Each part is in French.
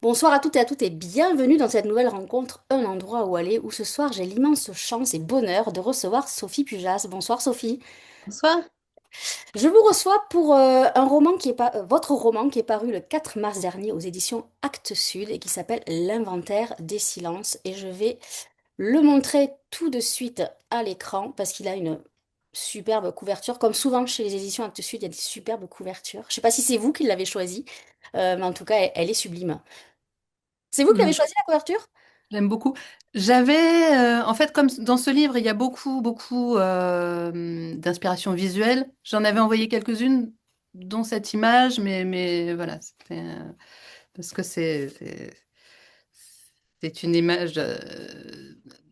Bonsoir à toutes et à toutes et bienvenue dans cette nouvelle rencontre Un endroit où aller, où ce soir j'ai l'immense chance et bonheur de recevoir Sophie Pujas. Bonsoir Sophie. Bonsoir. Je vous reçois pour un roman qui est pas, votre roman qui est paru le 4 mars dernier aux éditions Actes Sud et qui s'appelle L'inventaire des silences. Et je vais le montrer tout de suite à l'écran parce qu'il a une superbe couverture. Comme souvent chez les éditions Actes Sud, il y a des superbes couvertures. Je ne sais pas si c'est vous qui l'avez choisi, mais en tout cas, elle est sublime. C'est vous qui l'avez Mm, choisi la couverture? J'aime beaucoup. J'avais, en fait, comme dans ce livre, il y a beaucoup d'inspiration visuelle. J'en avais envoyé quelques-unes, dont cette image, mais voilà, c'était parce que c'est une image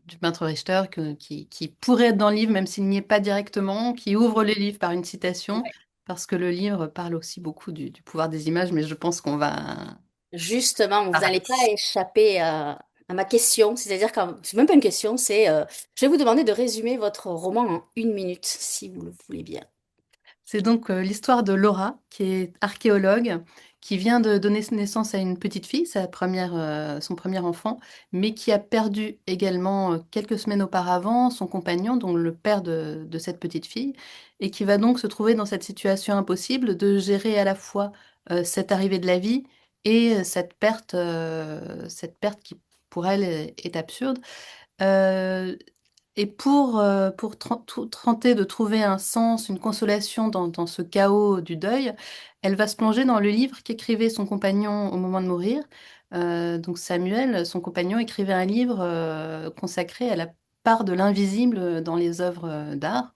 du peintre Richter qui pourrait être dans le livre, même s'il n'y est pas directement, qui ouvre le livre par une citation, parce que le livre parle aussi beaucoup du pouvoir des images, mais je pense qu'on va. Justement, vous n'allez pas échapper à ma question. C'est-à-dire que c'est même pas une question, c'est je vais vous demander de résumer votre roman en 1 minute, si vous le voulez bien. C'est donc l'histoire de Laura, qui est archéologue, qui vient de donner naissance à une petite fille, son premier enfant, mais qui a perdu également quelques semaines auparavant son compagnon, donc le père de cette petite fille, et qui va donc se trouver dans cette situation impossible de gérer à la fois cette arrivée de la vie et cette perte qui pour elle est absurde. Euh, et pour tenter de trouver un sens, une consolation dans ce chaos du deuil, elle va se plonger dans le livre qu'écrivait son compagnon au moment de mourir. Donc Samuel, son compagnon, écrivait un livre consacré à la part de l'invisible dans les œuvres d'art.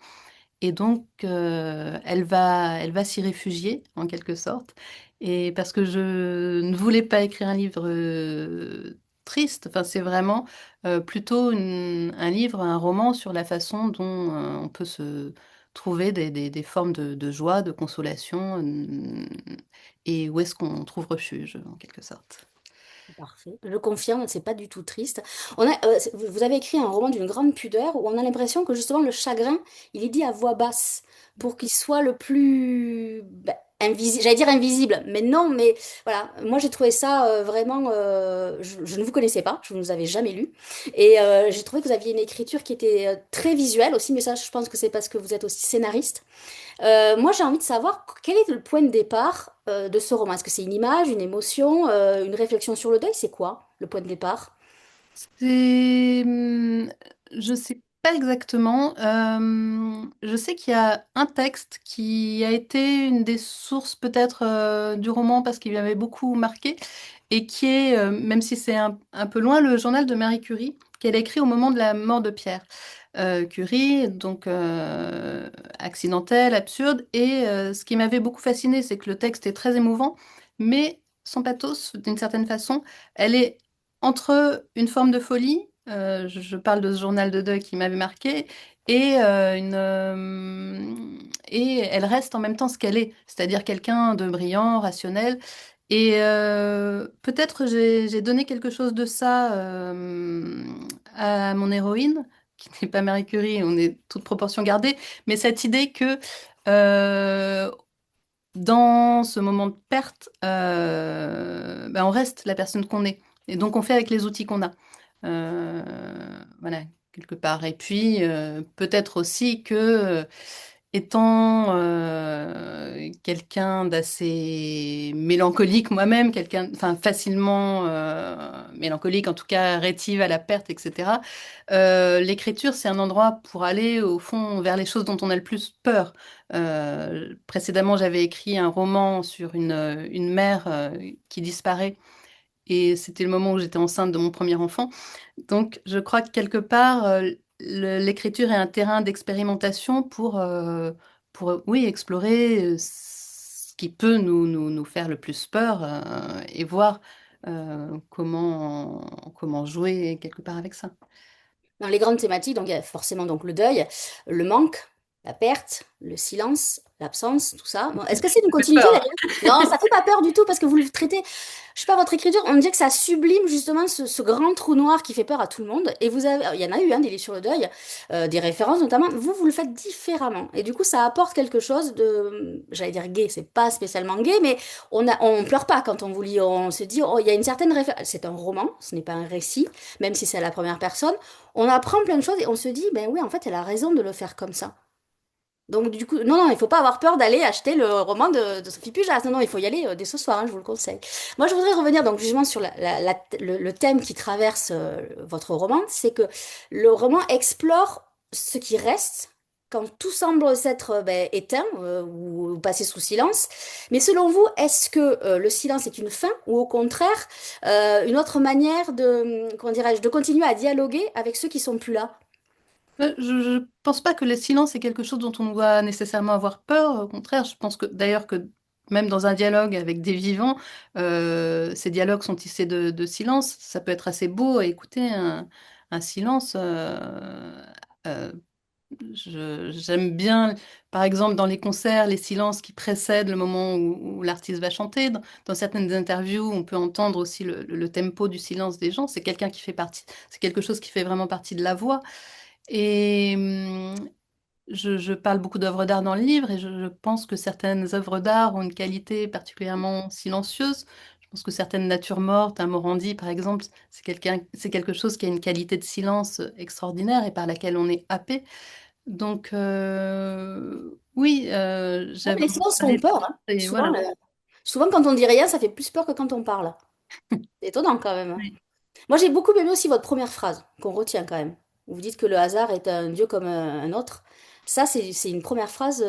Et donc, elle va s'y réfugier, en quelque sorte. Et parce que je ne voulais pas écrire un livre triste, enfin, c'est vraiment plutôt un livre, un roman sur la façon dont on peut se trouver des formes de joie, de consolation, et où est-ce qu'on trouve refuge, en quelque sorte. Parfait. Je confirme, c'est pas du tout triste. Vous avez écrit un roman d'une grande pudeur où on a l'impression que justement le chagrin, il est dit à voix basse pour qu'il soit le plus invisible. J'allais dire invisible, mais non, mais voilà. Moi, j'ai trouvé ça vraiment. Je ne vous connaissais pas, je ne vous avais jamais lu. Et j'ai trouvé que vous aviez une écriture qui était très visuelle aussi, mais ça, je pense que c'est parce que vous êtes aussi scénariste. Moi, j'ai envie de savoir quel est le point de départ de ce roman. Est-ce que c'est une image, une émotion, une réflexion sur le deuil? C'est quoi le point de départ? C'est, je sais pas exactement. Je sais qu'il y a un texte qui a été une des sources peut-être du roman parce qu'il m'avait beaucoup marqué et qui est, même si c'est un peu loin, le journal de Marie Curie qu'elle a écrit au moment de la mort de Pierre. Curie, donc accidentel, absurde. Et ce qui m'avait beaucoup fasciné, c'est que le texte est très émouvant, mais son pathos, d'une certaine façon, elle est entre une forme de folie, je parle de ce journal de deuil qui m'avait marqué, et elle reste en même temps ce qu'elle est, c'est-à-dire quelqu'un de brillant, rationnel. Et peut-être j'ai donné quelque chose de ça à mon héroïne, qui n'est pas Marie Curie, on est toute proportion gardée, mais cette idée que euh, dans ce moment de perte, ben, on reste la personne qu'on est. Et donc, on fait avec les outils qu'on a. Euh, voilà, quelque part. Et puis, peut-être aussi que, étant quelqu'un d'assez mélancolique moi-même, quelqu'un, enfin, facilement mélancolique, en tout cas rétive à la perte, etc., l'écriture, c'est un endroit pour aller, au fond, vers les choses dont on a le plus peur. Précédemment, j'avais écrit un roman sur une mère qui disparaît et c'était le moment où j'étais enceinte de mon premier enfant. Donc, je crois que quelque part, l'écriture est un terrain d'expérimentation pour oui, explorer ce qui peut nous faire le plus peur et voir comment jouer quelque part avec ça. Dans les grandes thématiques, donc il y a forcément donc le deuil, le manque, la perte, le silence, l'absence, tout ça. Bon, est-ce que c'est une Ça fait continuité peur. d'ailleurs? Non, ça fait pas peur du tout parce que vous le traitez, je sais pas, votre écriture, on dirait que ça sublime justement ce grand trou noir qui fait peur à tout le monde. Et vous avez, il y en a eu, hein, des livres sur le deuil, des références notamment. Vous le faites différemment. Et du coup, ça apporte quelque chose de, j'allais dire gay, c'est pas spécialement gay, mais on pleure pas quand on vous lit. On se dit, oh, il y a une certaine référence. C'est un roman, ce n'est pas un récit, même si c'est à la première personne. On apprend plein de choses et on se dit, ben oui, en fait, elle a raison de le faire comme ça. Donc du coup, non, non, il faut pas avoir peur d'aller acheter le roman de Sophie Pujas. Non, non, il faut y aller dès ce soir, hein, je vous le conseille. Moi, je voudrais revenir donc justement sur le thème qui traverse votre roman, c'est que le roman explore ce qui reste quand tout semble s'être ben, éteint ou passé sous silence. Mais selon vous, est-ce que le silence est une fin ou au contraire une autre manière de, comment dirais-je, de continuer à dialoguer avec ceux qui sont plus là? Je pense pas que le silence est quelque chose dont on doit nécessairement avoir peur. Au contraire, je pense que d'ailleurs que même dans un dialogue avec des vivants, ces dialogues sont tissés de silence. Ça peut être assez beau à écouter un silence. Euh, J'aime bien, par exemple, dans les concerts, les silences qui précèdent le moment où l'artiste va chanter. Dans certaines interviews, on peut entendre aussi le tempo du silence des gens. C'est quelqu'un qui fait partie, c'est quelque chose qui fait vraiment partie de la voix. Et je parle beaucoup d'œuvres d'art dans le livre et je pense que certaines œuvres d'art ont une qualité particulièrement silencieuse. Je pense que certaines natures mortes, un Morandi par exemple, c'est quelque chose qui a une qualité de silence extraordinaire et par laquelle on est happé. Donc oui, Ouais, j'avais mais les envie de silences font parler de peur, ça hein. et Souvent, voilà. souvent, quand on dit rien, ça fait plus peur que quand on parle. C'est étonnant quand même. Oui. Moi, j'ai beaucoup aimé aussi votre première phrase, qu'on retient quand même. Où vous dites que le hasard est un dieu comme un autre. Ça, c'est une première phrase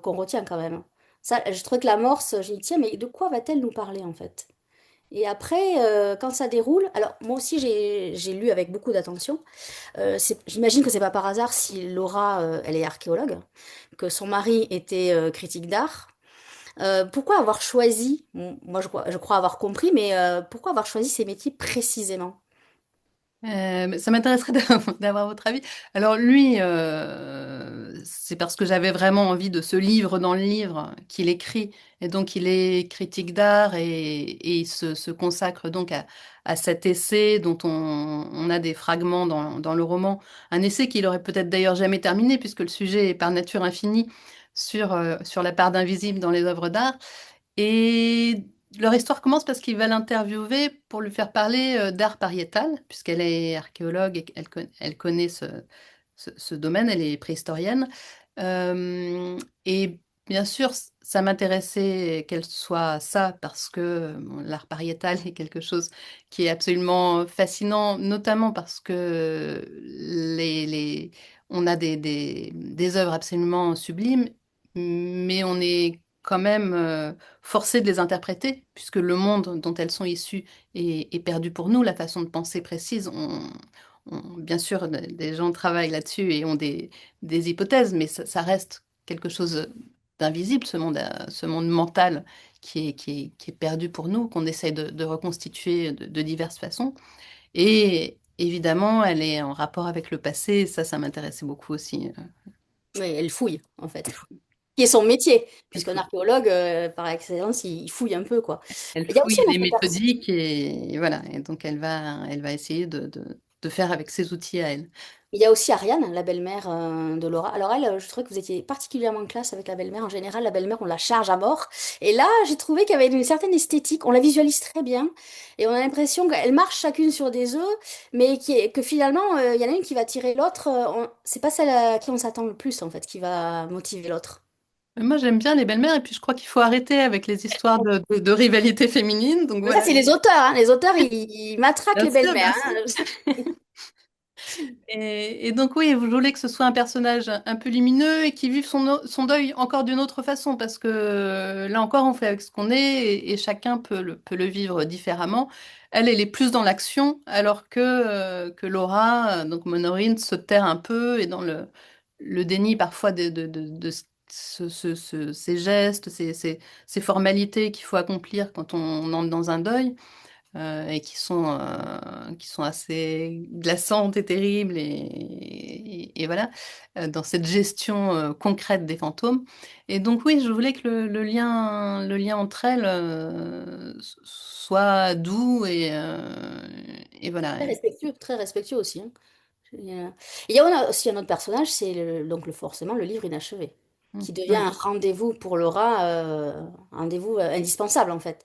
qu'on retient quand même. Ça, je trouvais que l'amorce, j'ai dit, tiens, mais de quoi va-t-elle nous parler en fait? Et après, quand ça déroule, alors moi aussi j'ai lu avec beaucoup d'attention. J'imagine que c'est pas par hasard si Laura, elle est archéologue, que son mari était critique d'art. Pourquoi avoir choisi, bon, moi je crois avoir compris, mais pourquoi avoir choisi ces métiers précisément? Mais ça m'intéresserait d'avoir votre avis. Alors lui, c'est parce que j'avais vraiment envie de ce livre dans le livre qu'il écrit. Et donc il est critique d'art et il se consacre donc à cet essai dont on a des fragments dans le roman. Un essai qu'il aurait peut-être d'ailleurs jamais terminé puisque le sujet est par nature infini sur la part d'invisible dans les œuvres d'art. Et leur histoire commence parce qu'il va l'interviewer pour lui faire parler d'art pariétal, puisqu'elle est archéologue et elle connaît ce domaine, elle est préhistorienne. Et bien sûr, ça m'intéressait qu'elle soit ça, parce que bon, l'art pariétal est quelque chose qui est absolument fascinant, notamment parce que on a des œuvres absolument sublimes, mais on est quand même forcé de les interpréter, puisque le monde dont elles sont issues est perdu pour nous, la façon de penser précise. Bien sûr, des gens travaillent là-dessus et ont des hypothèses, mais ça reste quelque chose d'invisible, ce monde mental qui est perdu pour nous, qu'on essaie de reconstituer de diverses façons. Et évidemment, elle est en rapport avec le passé, et ça m'intéressait beaucoup aussi. Oui, elle fouille en fait. Elle fouille, Qui est son métier, elle puisqu'un fouille. archéologue, par excellence, il fouille un peu quoi. Elle Il y a aussi fouille, un elle est autre personnage. méthodique et voilà. Et donc elle va essayer de faire avec ses outils à elle. Il y a aussi Ariane, la belle-mère de Laura. Alors elle, je trouvais que vous étiez particulièrement en classe avec la belle-mère. En général, la belle-mère, on la charge à mort. Et là, j'ai trouvé qu'il y avait une certaine esthétique. On la visualise très bien. Et on a l'impression qu'elles marchent chacune sur des œufs, mais que finalement, il y en a une qui va tirer l'autre. C'est pas celle à qui on s'attend le plus, en fait, qui va motiver l'autre. Mais moi, j'aime bien les belles-mères et puis je crois qu'il faut arrêter avec les histoires de rivalité féminine. Donc Mais ça, voilà. c'est les auteurs, hein. Les auteurs, ils matraquent Bien les sûr, bien belles-mères, sûr. hein. Et donc oui, je voulais que ce soit un personnage un peu lumineux et qui vive son deuil encore d'une autre façon, parce que là encore, on fait avec ce qu'on est et chacun peut le vivre différemment. Elle est plus dans l'action, alors que Laura, donc Monorine, se terre un peu et dans le déni parfois de ces gestes, ces formalités qu'il faut accomplir quand on entre dans un deuil et qui sont assez glaçantes et terribles et voilà, dans cette gestion concrète des fantômes. Et donc oui, je voulais que le lien entre elles soit doux et voilà. Très respectueux aussi, hein. Il y a aussi un autre personnage, c'est forcément le livre inachevé, qui devient Ouais. un rendez-vous pour Laura, un rendez-vous indispensable en fait.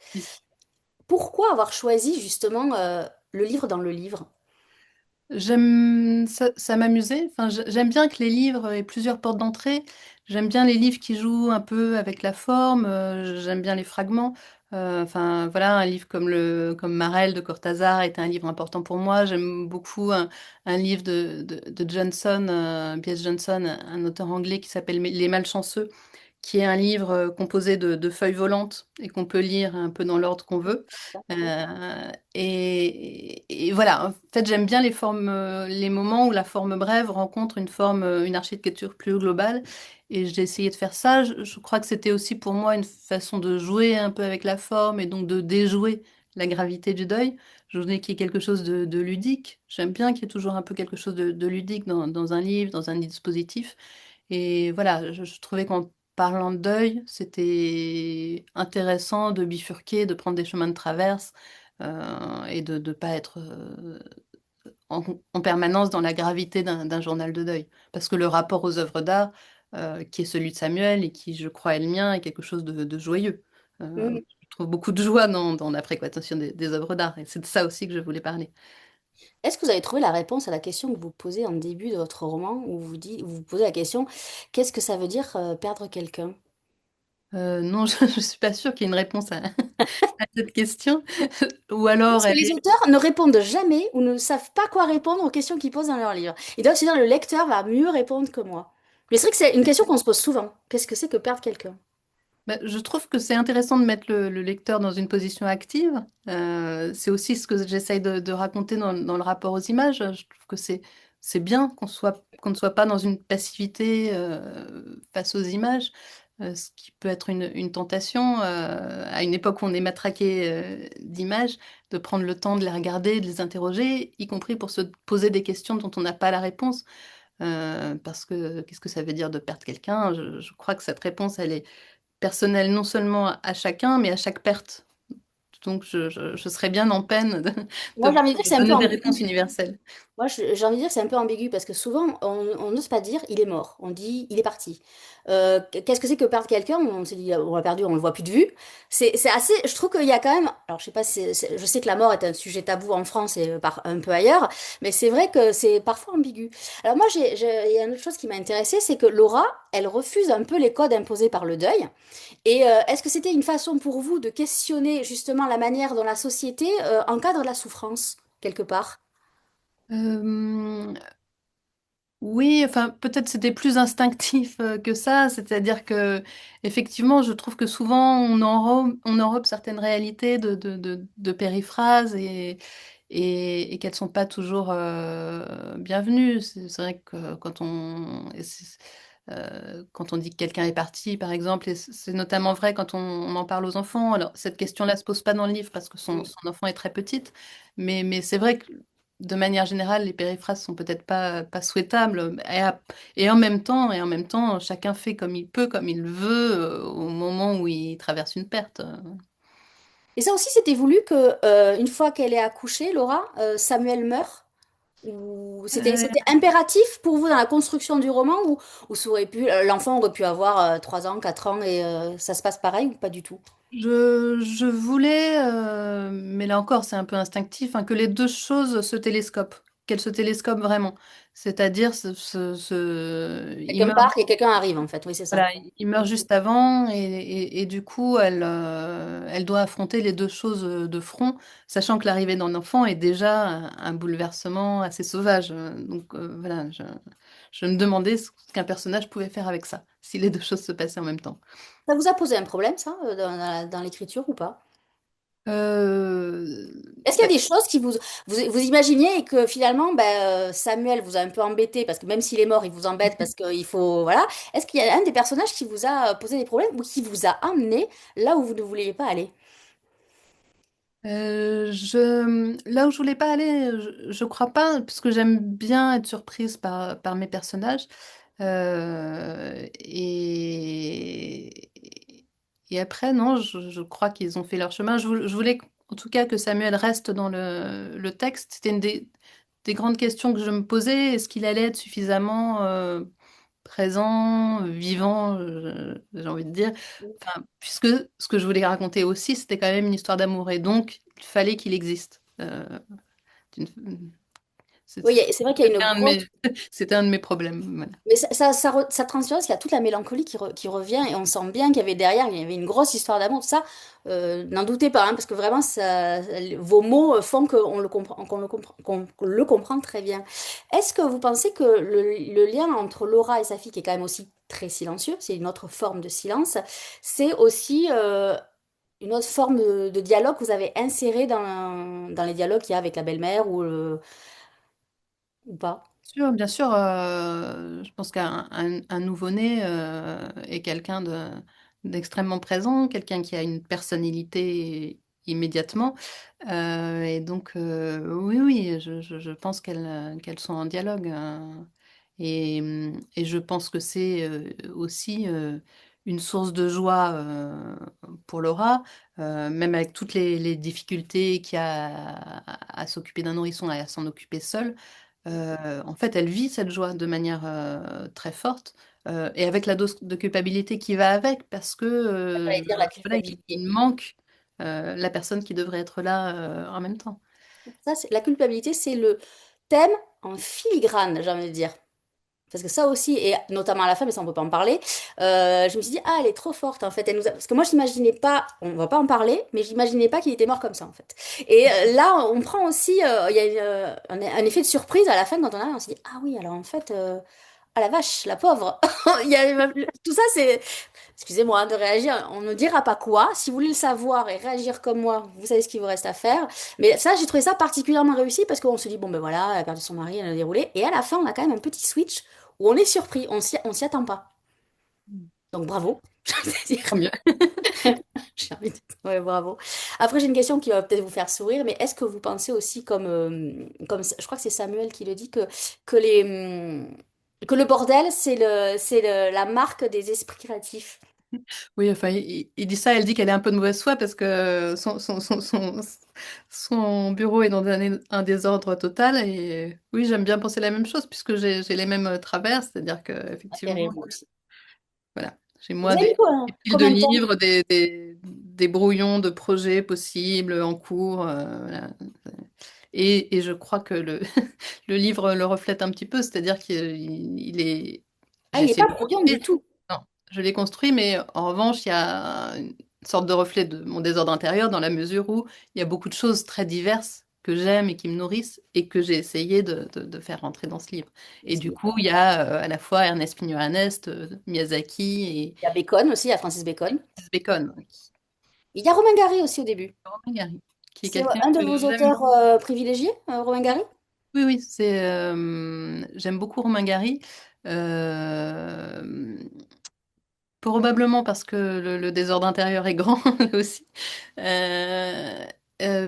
Pourquoi avoir choisi justement le livre dans le livre? J'aime ça, ça m'amusait. Enfin, j'aime bien que les livres aient plusieurs portes d'entrée. J'aime bien les livres qui jouent un peu avec la forme. J'aime bien les fragments. Enfin, voilà, un livre comme Marel de Cortázar est un livre important pour moi. J'aime beaucoup un livre de Johnson, B.S. Johnson, un auteur anglais qui s'appelle Les Malchanceux, qui est un livre composé de feuilles volantes et qu'on peut lire un peu dans l'ordre qu'on veut. Et voilà, en fait, j'aime bien les formes, les moments où la forme brève rencontre une forme, une architecture plus globale. Et j'ai essayé de faire ça. Je crois que c'était aussi pour moi une façon de jouer un peu avec la forme et donc de déjouer la gravité du deuil. Je voulais qu'il y ait quelque chose de ludique. J'aime bien qu'il y ait toujours un peu quelque chose de ludique dans un livre, dans un dispositif. Et voilà, je trouvais qu'en parlant de deuil, c'était intéressant de bifurquer, de prendre des chemins de traverse et de ne pas être en, en permanence dans la gravité d'un journal de deuil. Parce que le rapport aux œuvres d'art, qui est celui de Samuel et qui, je crois, est le mien, est quelque chose de joyeux. Mm. Je trouve beaucoup de joie dans la fréquentation des œuvres d'art et c'est de ça aussi que je voulais parler. Est-ce que vous avez trouvé la réponse à la question que vous posez en début de votre roman, où vous vous posez la question, qu'est-ce que ça veut dire perdre quelqu'un? Non, je ne suis pas sûre qu'il y ait une réponse à cette question. Ou alors, Parce que elle les est... auteurs ne répondent jamais ou ne savent pas quoi répondre aux questions qu'ils posent dans leur livre. Ils doivent se dire, le lecteur va mieux répondre que moi. Mais c'est vrai que c'est une question qu'on se pose souvent. Qu'est-ce que c'est que perdre quelqu'un? Bah, je trouve que c'est intéressant de mettre le lecteur dans une position active. C'est aussi ce que j'essaye de raconter dans le rapport aux images. Je trouve que c'est bien qu'on ne soit pas dans une passivité face aux images, ce qui peut être une tentation à une époque où on est matraqué d'images, de prendre le temps de les regarder, de les interroger, y compris pour se poser des questions dont on n'a pas la réponse. Parce que qu'est-ce que ça veut dire de perdre quelqu'un? Je crois que cette réponse, elle est personnel non seulement à chacun, mais à chaque perte. Donc je serais bien en peine Moi, j'ai envie de dire que de c'est un peu donner des réponses ambigu. universelles. Moi, j'ai envie de dire que c'est un peu ambigu parce que souvent, on n'ose pas dire il est mort. On dit il est parti. Qu'est-ce que c'est que perdre quelqu'un? On s'est dit on l'a perdu, on le voit plus de vue. C'est assez. Je trouve qu'il y a quand même. Alors, je sais pas, je sais que la mort est un sujet tabou en France et un peu ailleurs, mais c'est vrai que c'est parfois ambigu. Alors, moi, il y a une autre chose qui m'a intéressée, c'est que Laura, elle refuse un peu les codes imposés par le deuil. Et est-ce que c'était une façon pour vous de questionner justement la manière dont la société encadre la souffrance, quelque part? Euh, oui, enfin peut-être c'était plus instinctif que ça, c'est-à-dire que effectivement, je trouve que souvent on enrobe certaines réalités de périphrase et qu'elles sont pas toujours bienvenues. C'est vrai que quand on dit que quelqu'un est parti, par exemple, et c'est notamment vrai quand on en parle aux enfants. Alors, cette question-là se pose pas dans le livre parce que son enfant est très petite, mais c'est vrai que de manière générale, les périphrases sont peut-être pas souhaitables. Et en même temps, chacun fait comme il peut, comme il veut, au moment où il traverse une perte. Et ça aussi, c'était voulu que une fois qu'elle est accouchée, Laura, Samuel meurt? Ou c'était impératif pour vous dans la construction du roman ou ça aurait pu, l'enfant aurait pu avoir 3 ans, 4 ans et ça se passe pareil ou pas du tout? Je voulais, mais là encore, c'est un peu instinctif, hein, que les deux choses se télescopent, qu'elles se télescopent vraiment. C'est-à-dire, il Quelqu'un meurt, part et quelqu'un arrive en fait, oui, c'est ça. voilà, il meurt juste avant, et du coup, elle doit affronter les deux choses de front, sachant que l'arrivée d'un enfant est déjà un bouleversement assez sauvage. Donc voilà, je me demandais ce qu'un personnage pouvait faire avec ça, si les deux choses se passaient en même temps. Ça vous a posé un problème, ça, dans l'écriture ou pas? Euh, Est-ce qu'il y a des choses qui vous imaginiez et que finalement, ben, Samuel vous a un peu embêté parce que même s'il est mort, il vous embête parce qu'il faut, voilà. Est-ce qu'il y a un des personnages qui vous a posé des problèmes ou qui vous a amené là où vous ne vouliez pas aller? Là où je voulais pas aller, je crois pas, parce que j'aime bien être surprise par mes personnages. Et, et après, non, je crois qu'ils ont fait leur chemin. Je voulais en tout cas que Samuel reste dans le texte. C'était une des grandes questions que je me posais. Est-ce qu'il allait être suffisamment présent, vivant, j'ai envie de dire. Enfin, puisque ce que je voulais raconter aussi, c'était quand même une histoire d'amour. Et donc, il fallait qu'il existe. D'une- Oui, c'est vrai qu'il y a C'était une un de grosse. mes, c'était un de mes problèmes. Voilà. Mais ça transpire parce qu'il y a toute la mélancolie qui revient et on sent bien qu'il y avait derrière, il y avait une grosse histoire d'amour. Ça, n'en doutez pas, hein, parce que vraiment, vos mots font qu'on le comprend, qu'on le comprend très bien. Est-ce que vous pensez que le lien entre Laura et sa fille, qui est quand même aussi très silencieux, c'est une autre forme de silence, c'est aussi une autre forme de dialogue que vous avez inséré dans les dialogues qu'il y a avec la belle-mère ou pas? Bien sûr, je pense qu'un un nouveau-né est quelqu'un d'extrêmement présent, quelqu'un qui a une personnalité immédiatement. Et donc, oui, oui, je pense qu'elles sont en dialogue. Et je pense que c'est aussi une source de joie pour Laura, même avec toutes les difficultés qu'il y a à s'occuper d'un nourrisson et à s'en occuper seule. En fait, elle vit cette joie de manière très forte et avec la dose de culpabilité qui va avec, parce que J'allais dire la voilà, culpabilité. il manque la personne qui devrait être là en même temps. Ça, la culpabilité, c'est le thème en filigrane, j'ai envie de dire. Parce que ça aussi, et notamment à la fin, mais ça on peut pas en parler, je me suis dit, ah, elle est trop forte en fait. Parce que moi, je n'imaginais pas, on va pas en parler, mais j'imaginais pas qu'il était mort comme ça en fait. Et là, on prend aussi, il y a un effet de surprise à la fin quand on s'est dit, ah oui, alors en fait, ah la vache, la pauvre. Il y a, tout ça, c'est, excusez-moi hein, de réagir, on ne dira pas quoi. Si vous voulez le savoir et réagir comme moi, vous savez ce qu'il vous reste à faire. Mais ça, j'ai trouvé ça particulièrement réussi parce qu'on se dit, bon ben voilà, elle a perdu son mari, elle a déroulé. Et à la fin, on a quand même un petit switch où on est surpris, on s'y attend pas. Donc bravo. Tant mieux. J'ai envie de- Ouais, bravo. Après, j'ai une question qui va peut-être vous faire sourire, mais est-ce que vous pensez aussi je crois que c'est Samuel qui le dit, que le bordel, la marque des esprits créatifs. Oui, enfin, il dit ça, elle dit qu'elle est un peu de mauvaise foi parce que son bureau est dans un désordre total. Et oui, j'aime bien penser la même chose puisque j'ai les mêmes travers, c'est-à-dire que Ça fait rire, effectivement, moi aussi. voilà, chez Vous moi avez mis des piles de combien de temps? livres, des brouillons de projets possibles en cours. Voilà. Et je crois que le livre le reflète un petit peu, c'est-à-dire qu'il est. Ah, J'ai il n'est essayé pas de le brouillon du construire. tout. Non, je l'ai construit, mais en revanche, il y a une sorte de reflet de mon désordre intérieur dans la mesure où il y a beaucoup de choses très diverses que j'aime et qui me nourrissent et que j'ai essayé de faire rentrer dans ce livre. Et du coup, il y a à la fois Ernest Pigno-Ernest, Miyazaki et Il y a Bacon aussi, il y a Francis Bacon. Francis Bacon, Il y a Romain Gary aussi au début. Romain Gary, qui est C'est quelqu'un un de que vos j'aime. auteurs privilégiés, Romain Gary? Oui, oui, j'aime beaucoup Romain Gary. Euh, Probablement parce que le désordre intérieur est grand là aussi. Euh, euh,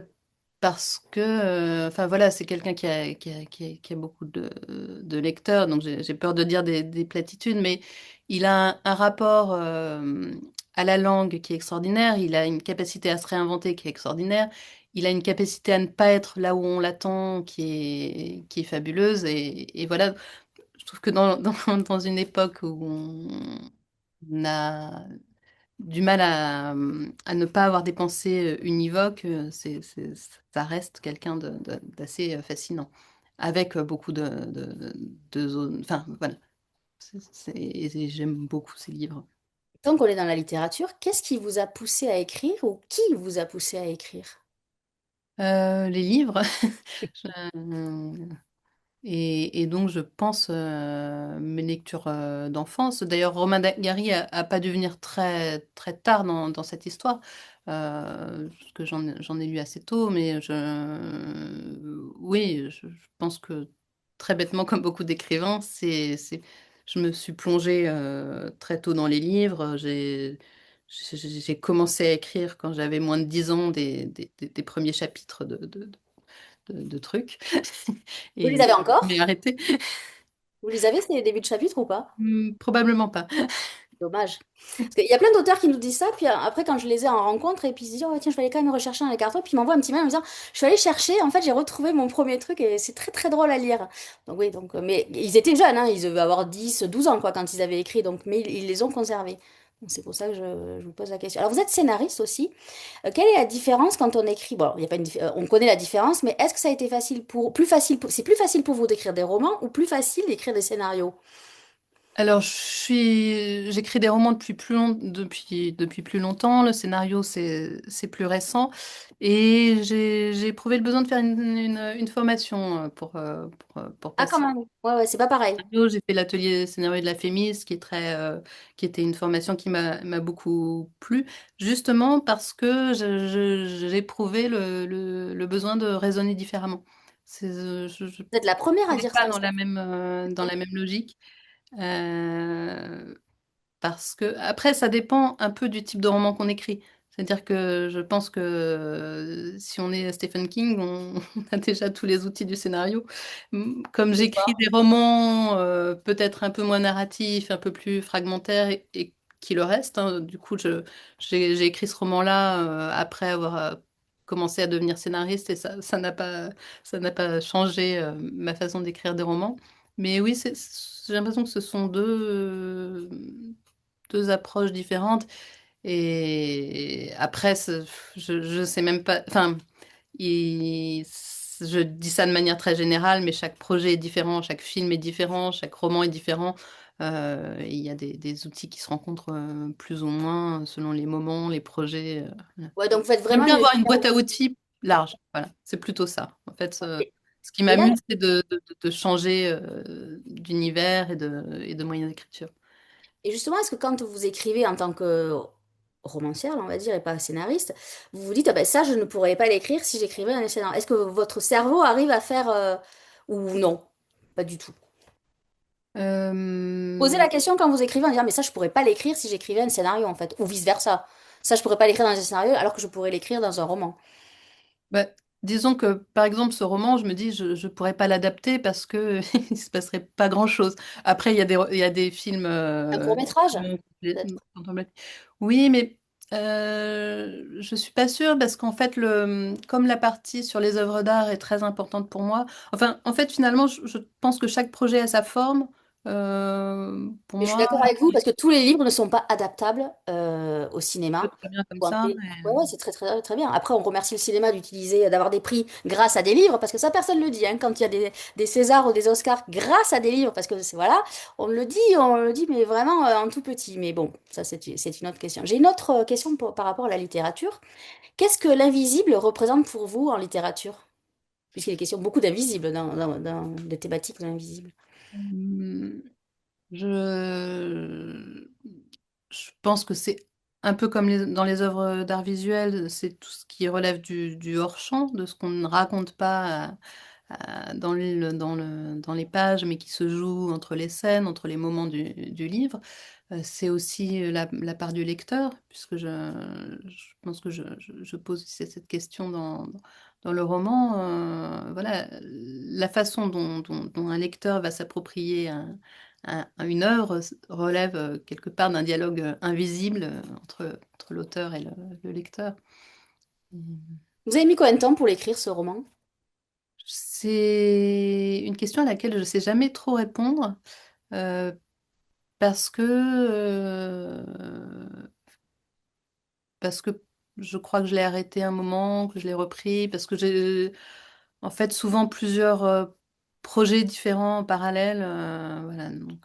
Parce que, enfin voilà, c'est quelqu'un qui a beaucoup de lecteurs, donc j'ai peur de dire des platitudes, mais il a un rapport à la langue qui est extraordinaire, il a une capacité à se réinventer qui est extraordinaire, il a une capacité à ne pas être là où on l'attend qui est fabuleuse, et voilà, je trouve que dans une époque où on a du mal à ne pas avoir des pensées univoques, ça reste quelqu'un d'assez fascinant, avec beaucoup de zones. Enfin, voilà. Et j'aime beaucoup ces livres. Tant qu'on est dans la littérature, qu'est-ce qui vous a poussé à écrire ou qui vous a poussé à écrire? Les livres, je- et donc je pense mes lectures d'enfance. D'ailleurs, Romain Gary a pas dû venir très, très tard dans cette histoire, parce que j'en ai lu assez tôt, mais oui, je pense que très bêtement, comme beaucoup d'écrivains, je me suis plongée très tôt dans les livres. j'ai commencé à écrire quand j'avais moins de 10 ans des premiers chapitres de trucs. Vous les Et avez j'ai encore? arrêté. Vous les avez, ces débuts de chapitre ou pas? Probablement pas. Dommage. Parce qu'il y a plein d'auteurs qui nous disent ça, puis après, quand je les ai en rencontre, et puis ils se disent, oh, tiens, je vais aller quand même rechercher dans les cartons, puis ils m'envoient un petit mail en me disant, je suis allée chercher, en fait, j'ai retrouvé mon premier truc, et c'est très, très drôle à lire. Donc, oui, donc, mais ils étaient jeunes, hein, ils devaient avoir 10 12 ans, quoi, quand ils avaient écrit, donc, mais ils les ont conservés. Donc, c'est pour ça que je vous pose la question. Alors, vous êtes scénariste aussi. Quelle est la différence quand on écrit? Bon, il y a pas on connaît la différence, mais est-ce que ça a été c'est plus facile pour vous d'écrire des romans ou plus facile d'écrire des scénarios? Alors, j'écris des romans depuis plus longtemps. Le scénario, c'est plus récent. Et j'ai éprouvé le besoin de faire une formation pour Ah, quand passer. même. Ouais, ouais, c'est pas pareil. J'ai fait l'atelier scénario de la Fémis, qui était une formation qui m'a beaucoup plu, justement parce que j'ai éprouvé le besoin de raisonner différemment. Je Vous êtes la première à n'est dire pas ça. dans la même logique. Euh, Parce que, après, ça dépend un peu du type de roman qu'on écrit. C'est-à-dire que je pense que si on est Stephen King, on a déjà tous les outils du scénario. Comme Ou j'écris pas. des romans peut-être un peu moins narratifs, un peu plus fragmentaires et qui le restent, hein, du coup, j'ai écrit ce roman-là après avoir commencé à devenir scénariste et ça n'a pas changé ma façon d'écrire des romans. Mais oui, j'ai l'impression que ce sont deux approches différentes. Et après, je sais même pas. Enfin, je dis ça de manière très générale, mais chaque projet est différent, chaque film est différent, chaque roman est différent. Et il y a des outils qui se rencontrent plus ou moins selon les moments, les projets. Voilà. Ouais, donc vous faites J'aime vraiment bien une avoir une boîte à différence. outils large. Voilà, c'est plutôt ça. En fait, Et ce qui et là, m'amuse, c'est de changer d'univers et de moyens d'écriture. et justement, est-ce que quand vous écrivez en tant que romancière, là, on va dire, et pas scénariste, vous vous dites, ah ben ça, je ne pourrais pas l'écrire si j'écrivais un scénario. Est-ce que votre cerveau arrive à faire ou non? Pas du tout. Posez Euh, la question quand vous écrivez en disant, mais ça, je pourrais pas l'écrire si j'écrivais un scénario, en fait, ou vice-versa. Ça, je pourrais pas l'écrire dans un scénario alors que je pourrais l'écrire dans un roman. Bah, disons que, par exemple, ce roman, je me dis, je ne pourrais pas l'adapter parce que il se passerait pas grand-chose. Après, il y a des films Un court-métrage, peut-être. contemplatifs. Oui, mais je suis pas sûre parce qu'en fait, comme la partie sur les œuvres d'art est très importante pour moi, enfin, en fait, finalement, je pense que chaque projet a sa forme. Pour Mais je suis moi, d'accord avec vous parce que tous les livres ne sont pas adaptables au cinéma. très bien comme Ou en ça. Ouais, ouais, c'est très, très, très bien. Après, on remercie le cinéma d'utiliser, d'avoir des prix grâce à des livres, parce que ça, personne ne le dit, hein, quand il y a des Césars ou des Oscars grâce à des livres, parce que c'est voilà, on le dit, mais vraiment en tout petit. Mais bon, ça, c'est une autre question. J'ai une autre question par rapport à la littérature. Qu'est-ce que l'invisible représente pour vous en littérature? Puisqu'il est question beaucoup d'invisible dans des thématiques de l'invisible. Euh, Je, je pense que c'est un peu comme dans les œuvres d'art visuel, c'est tout ce qui relève du hors-champ, de ce qu'on ne raconte pas dans les pages, mais qui se joue entre les scènes, entre les moments du livre. C'est aussi la part du lecteur, puisque je pense que je pose aussi cette question dans le roman. Voilà, la façon dont un lecteur va s'approprier une œuvre relève quelque part d'un dialogue invisible entre l'auteur et le lecteur. Vous avez mis combien de temps pour l'écrire, ce roman? C'est une question à laquelle je ne sais jamais trop répondre euh, parce que, parce que je crois que je l'ai arrêté un moment, que je l'ai repris, parce que j'ai en fait souvent plusieurs projets différents en parallèle. Voilà, donc,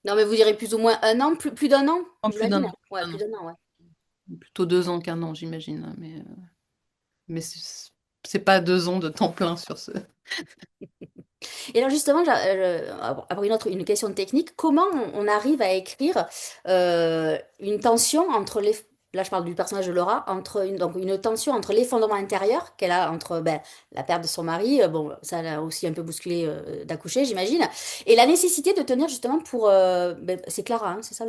Non, mais vous direz plus ou moins un an, plus d'un an, en plus d'un j'imagine. an, Ouais, plus d'un an, ouais. plutôt 2 ans qu'un an, j'imagine, hein, mais c'est pas 2 ans de temps plein sur ce. Et alors justement, après une question technique, comment on arrive à écrire une tension entre là je parle du personnage de Laura, entre donc une tension entre l'effondrement intérieur qu'elle a entre la perte de son mari, bon, ça l'a aussi un peu bousculé d'accoucher, j'imagine, et la nécessité de tenir justement pour, c'est Clara, hein, c'est ça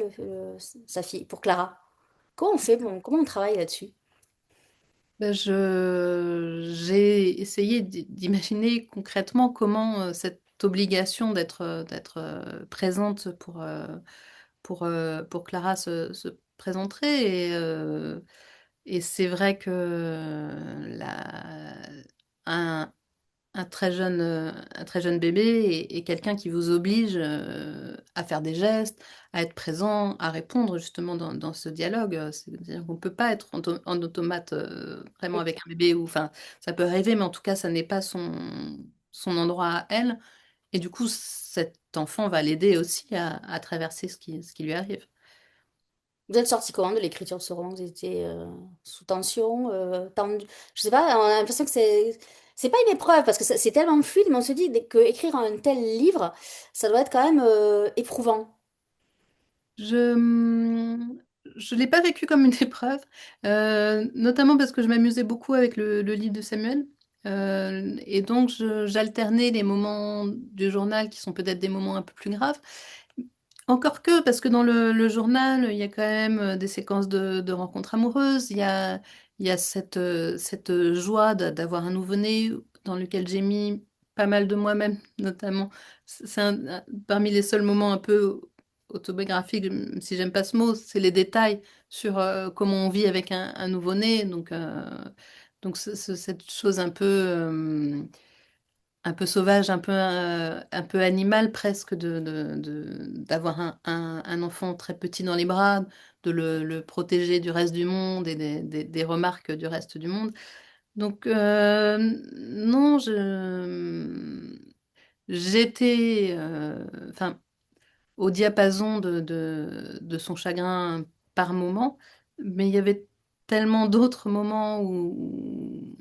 sa fille, pour Clara. Comment on fait, comment on travaille là-dessus? Ben, j'ai essayé d'imaginer concrètement comment cette obligation d'être présente pour Clara se présenterait. Et c'est vrai que un, un très jeune bébé est quelqu'un qui vous oblige à faire des gestes, à être présent, à répondre justement dans ce dialogue. C'est-à-dire qu'on ne peut pas être en automate vraiment avec un bébé, ou enfin, ça peut arriver, mais en tout cas, ça n'est pas son endroit à elle. Et du coup, cet enfant va l'aider aussi à traverser ce qui lui arrive. Vous êtes sorti comment de l'écriture de ce roman? Vous étiez sous tension, tendu? Je sais pas, on a l'impression que c'est pas une épreuve parce que c'est tellement fluide, mais on se dit que écrire un tel livre, ça doit être quand même éprouvant. Je je l'ai pas vécu comme une épreuve, notamment parce que je m'amusais beaucoup avec le livre de Samuel. Et donc j'alternais les moments du journal qui sont peut-être des moments un peu plus graves. Encore que, parce que dans le journal, il y a quand même des séquences de rencontres amoureuses, il y a cette joie d'avoir un nouveau-né dans lequel j'ai mis pas mal de moi-même, notamment. C'est parmi les seuls moments un peu autobiographiques, même si j'aime pas ce mot, c'est les détails sur comment on vit avec un nouveau-né. Donc cette chose un peu sauvage, un peu animal presque d'avoir un enfant très petit dans les bras, de le protéger du reste du monde et des remarques du reste du monde. Donc non, j'étais enfin, au diapason de son chagrin par moment, mais il y avait tellement d'autres moments où,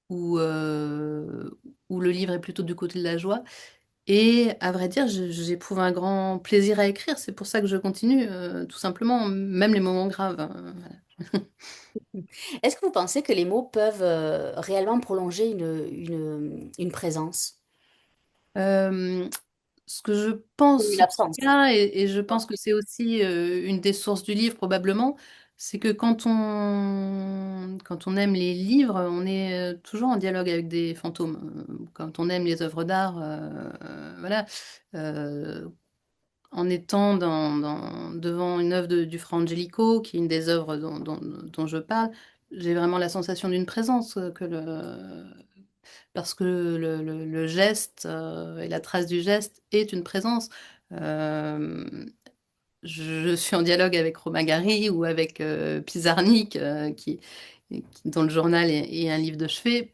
où le livre est plutôt du côté de la joie. Et à vrai dire, j'éprouve un grand plaisir à écrire. C'est pour ça que je continue, tout simplement, même les moments graves, hein, voilà. Est-ce que vous pensez que les mots peuvent réellement prolonger une présence? Euh, Ce que je Ou une pense en tout absence? cas, et je pense que c'est aussi une des sources du livre probablement, c'est que quand on aime les livres, on est toujours en dialogue avec des fantômes. Quand on aime les œuvres d'art, voilà. Euh, En étant devant une œuvre du Fra Angelico, qui est une des œuvres dont je parle, j'ai vraiment la sensation d'une présence, parce que le geste et la trace du geste est une présence. Euh, je suis en dialogue avec Romain Gary ou avec Pizarnik, dont le journal est un livre de chevet.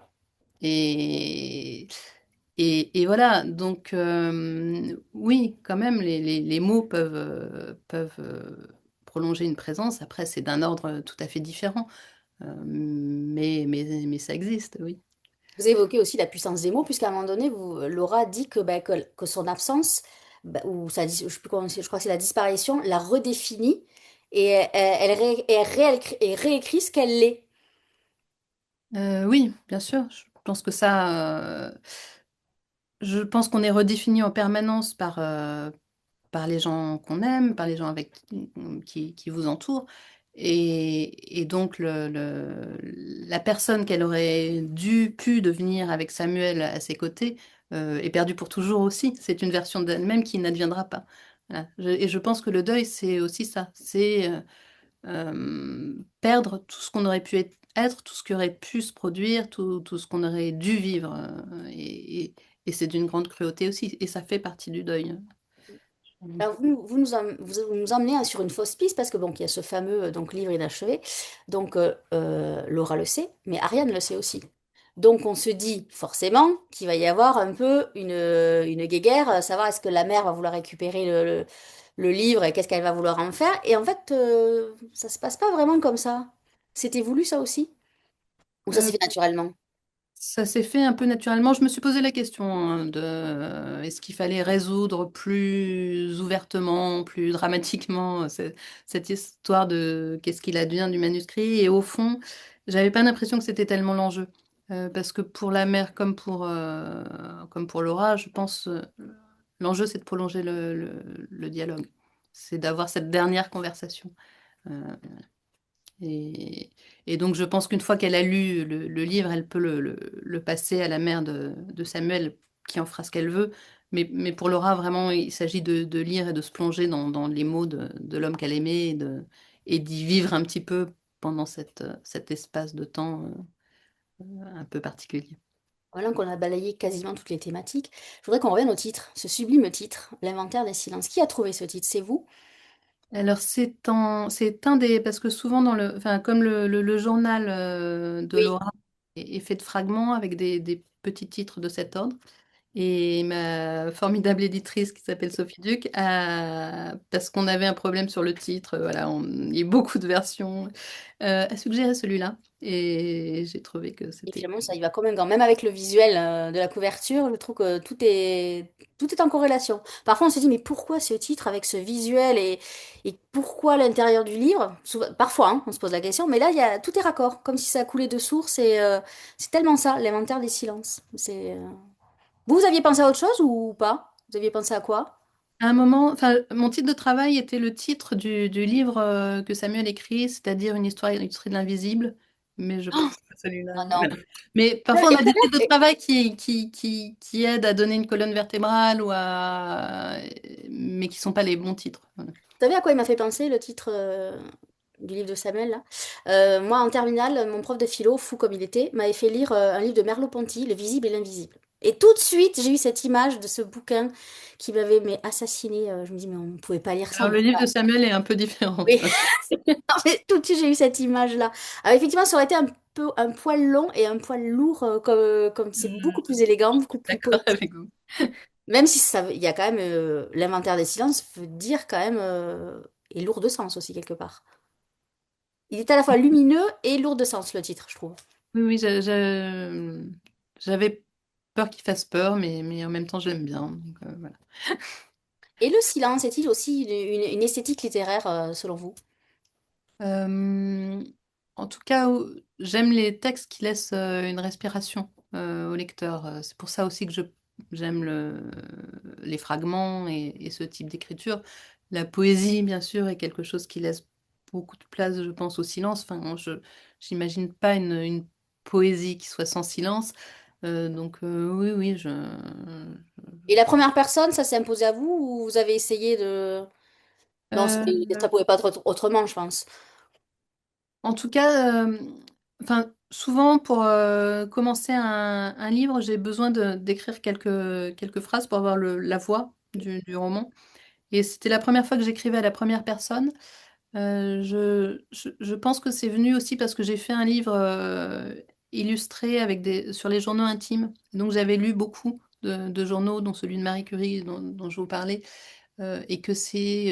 Et, et voilà, donc oui, quand même, les mots peuvent prolonger une présence. Après, c'est d'un ordre tout à fait différent. Mais ça existe, oui. Vous évoquez aussi la puissance des mots, puisqu'à un moment donné, Laura dit que son absence, ou je sais plus comment, je crois que c'est la disparition, la redéfinit et elle réécrit ce qu'elle est. Oui, bien sûr. Je pense qu'on est redéfini en permanence par les gens qu'on aime, par les gens qui vous entourent. Et donc, la personne qu'elle aurait pu devenir avec Samuel à ses côtés est perdue pour toujours aussi. C'est une version d'elle-même qui n'adviendra pas. Voilà. Et je pense que le deuil, c'est aussi ça. C'est perdre tout ce qu'on aurait pu être, tout ce qui aurait pu se produire, tout ce qu'on aurait dû vivre. Et c'est d'une grande cruauté aussi. Et ça fait partie du deuil. Alors, vous nous emmenez hein, sur une fausse piste parce que bon, il y a ce fameux donc, livre inachevé. Donc, Laura le sait, mais Ariane le sait aussi. Donc, on se dit forcément qu'il va y avoir un peu une guéguerre, à savoir est-ce que la mère va vouloir récupérer le livre et qu'est-ce qu'elle va vouloir en faire. Et en fait, ça se passe pas vraiment comme ça. C'était voulu ça aussi? Ou ça Euh, s'est fait naturellement? Ça s'est fait un peu naturellement. Je me suis posé la question hein, de est-ce qu'il fallait résoudre plus ouvertement, plus dramatiquement cette histoire de qu'est-ce qu'il advient du manuscrit. Et au fond, j'avais pas l'impression que c'était tellement l'enjeu. Parce que pour la mère comme pour Laura, je pense l'enjeu c'est de prolonger le dialogue. C'est d'avoir cette dernière conversation. Euh, et, et donc, je pense qu'une fois qu'elle a lu le livre, elle peut le passer à la mère de Samuel, qui en fera ce qu'elle veut. Mais pour Laura, vraiment, il s'agit de lire et de se plonger dans les mots de l'homme qu'elle aimait et d'y vivre un petit peu pendant cet espace de temps un peu particulier. Voilà qu'on a balayé quasiment toutes les thématiques. Je voudrais qu'on revienne au titre, ce sublime titre, L'inventaire des silences. Qui a trouvé ce titre? C'est vous? Alors, c'est un des... Parce que souvent, enfin, comme le journal de Oui. Laura est fait de fragments avec des petits titres de cet ordre, et ma formidable éditrice qui s'appelle Sophie Duc, parce qu'on avait un problème sur le titre, voilà, il y a beaucoup de versions, a suggéré celui-là. Et j'ai trouvé que Et c'était... finalement, ça y va comme un gant. Même avec le visuel de la couverture, je trouve que tout est en corrélation. Parfois, on se dit, mais pourquoi ce titre avec ce visuel et pourquoi l'intérieur du livre? Parfois, hein, on se pose la question, mais là, tout est raccord, comme si ça coulait de source. Et c'est tellement ça, l'inventaire des silences. Vous aviez pensé à autre chose ou pas? Vous aviez pensé à quoi? À un moment, enfin, mon titre de travail était le titre du livre que Samuel écrit, c'est-à-dire une histoire illustrée de l'invisible. Mais je pense que c'est pas celui-là. Oh non. Voilà. Mais Non, parfois, on et a des peut-être. titres de travail qui aident à donner une colonne vertébrale mais qui sont pas les bons titres. Voilà. Vous savez à quoi il m'a fait penser le titre du livre de Samuel là? Moi en terminale, mon prof de philo, fou comme il était, m'avait fait lire un livre de Merleau-Ponty, Le visible et l'invisible. Et tout de suite, j'ai eu cette image de ce bouquin qui m'avait mais assassiné. Je me dis mais on ne pouvait pas lire ça. Alors, le livre de Samuel est un peu différent. Oui, non, mais tout de suite j'ai eu cette image-là. Alors effectivement, ça aurait été un peu un poil long et un poil lourd, comme c'est beaucoup plus élégant, beaucoup plus D'accord poétique. avec vous. Même si il y a quand même l'inventaire des silences veut dire quand même est lourd de sens aussi quelque part. Il est à la fois lumineux et lourd de sens le titre, je trouve. Oui, oui, j'avais peur qu'il fasse peur, mais en même temps, je l'aime bien. Donc, voilà. Et le silence est-il aussi une esthétique littéraire selon vous? Euh, En tout cas, j'aime les textes qui laissent une respiration au lecteur. C'est pour ça aussi que j'aime les fragments et ce type d'écriture. La poésie, bien sûr, est quelque chose qui laisse beaucoup de place, je pense, au silence. Enfin, j'imagine pas une poésie qui soit sans silence. Donc, oui, oui, Et la première personne, ça s'est imposé à vous ou vous avez essayé de... Non, euh, ça pouvait pas être autrement, je pense. En tout cas, enfin, souvent pour commencer un livre, j'ai besoin d'écrire quelques phrases pour avoir la voix du roman. Et c'était la première fois que j'écrivais à la première personne. Je pense que c'est venu aussi parce que j'ai fait un livre illustré sur les journaux intimes. Donc j'avais lu beaucoup de journaux, dont celui de Marie Curie dont je vous parlais. Et que c'est,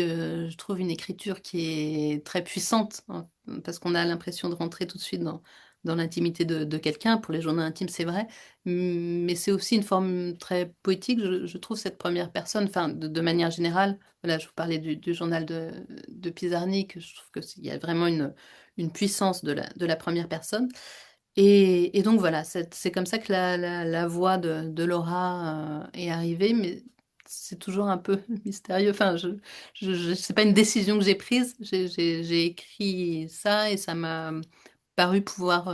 je trouve, une écriture qui est très puissante, hein, parce qu'on a l'impression de rentrer tout de suite dans l'intimité de quelqu'un. Pour les journaux intimes, c'est vrai, mais c'est aussi une forme très poétique, je trouve, cette première personne, enfin, de manière générale. Voilà, je vous parlais du journal de Pizarnik, je trouve qu'il y a vraiment une puissance de la première personne. Et donc voilà, c'est comme ça que la voix de Laura est arrivée, mais c'est toujours un peu mystérieux. Enfin, c'est pas une décision que j'ai prise. J'ai écrit ça et ça m'a paru pouvoir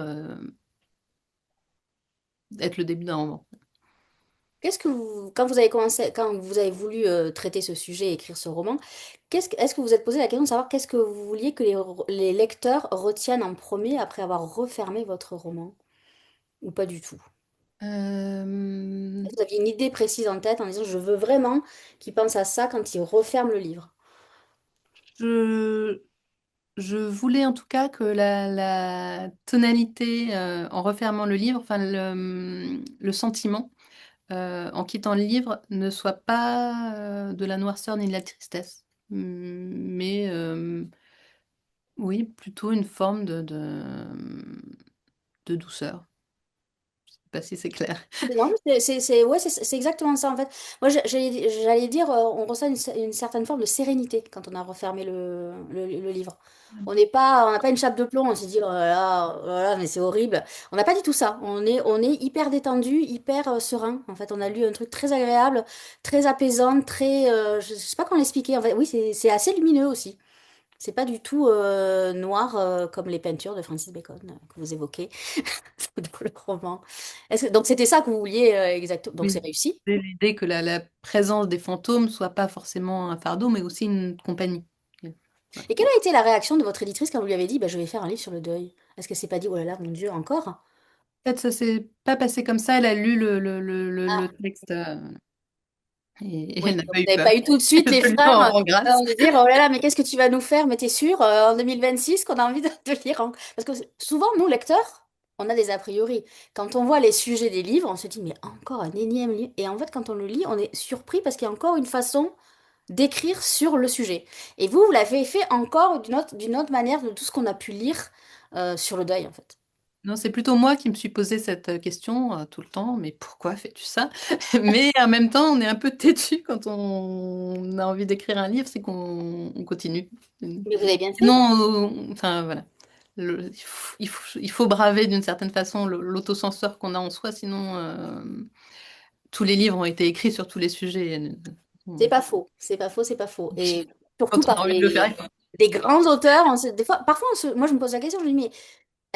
être le début d'un roman. Quand vous avez commencé, quand vous avez voulu traiter ce sujet et écrire ce roman, est-ce que vous vous êtes posé la question de savoir qu'est-ce que vous vouliez que les lecteurs retiennent en premier après avoir refermé votre roman? Ou pas du tout? Euh, Est-ce que vous aviez une idée précise en tête en disant je veux vraiment qu'ils pensent à ça quand ils referment le livre? je, je voulais en tout cas que la tonalité, en refermant le livre, enfin le sentiment, en quittant le livre, ne soit pas de la noirceur ni de la tristesse, mais oui, plutôt une forme de douceur. pas si c'est clair. Non, mais ouais, c'est exactement ça en fait. Moi, j'allais dire, on ressent une certaine forme de sérénité quand on a refermé le livre. On n'a pas une chape de plomb, on se dit, oh là là, mais c'est horrible. On n'a pas dit tout ça. On est hyper détendu, hyper serein. En fait, on a lu un truc très agréable, très apaisant, je sais pas comment l'expliquer. En fait, oui, c'est assez lumineux aussi. C'est pas du tout noir comme les peintures de Francis Bacon que vous évoquez dans le roman. Donc c'était ça que vous vouliez exactement. Donc c'est Oui, réussi. c'est l'idée que la présence des fantômes soit pas forcément un fardeau, mais aussi une compagnie. Ouais. Et quelle a été la réaction de votre éditrice quand vous lui avez dit bah, je vais faire un livre sur le deuil? Est-ce qu'elle s'est pas dit oh là là mon Dieu encore? En fait, ça s'est pas passé comme ça. Elle a lu le Ah texte et elle oui, n'a donc pas vous eu n'avez peur. pas eu tout de Elle suite les peut le lire frères en grâce. de dire oh là là mais qu'est-ce que tu vas nous faire? Mais t'es sûr en 2026 qu'on a envie de lire Parce que souvent nous lecteurs on a des a priori. Quand on voit les sujets des livres on se dit mais encore un énième livre. Et en fait quand on le lit on est surpris parce qu'il y a encore une façon d'écrire sur le sujet. Et vous l'avez fait encore d'une autre manière de tout ce qu'on a pu lire sur le deuil, en fait. Non, c'est plutôt moi qui me suis posé cette question tout le temps. Mais pourquoi fais-tu ça? Mais en même temps, on est un peu têtu quand on a envie d'écrire un livre, c'est qu'on continue. Mais vous avez bien fait. Non, enfin voilà. Il faut braver d'une certaine façon l'autocenseur qu'on a en soi, sinon tous les livres ont été écrits sur tous les sujets. C'est pas faux, c'est pas faux, c'est pas faux. Et Quand surtout on par a envie de le faire, il faut. des grands auteurs. Des fois, parfois, moi, je me pose la question, je me dis, mais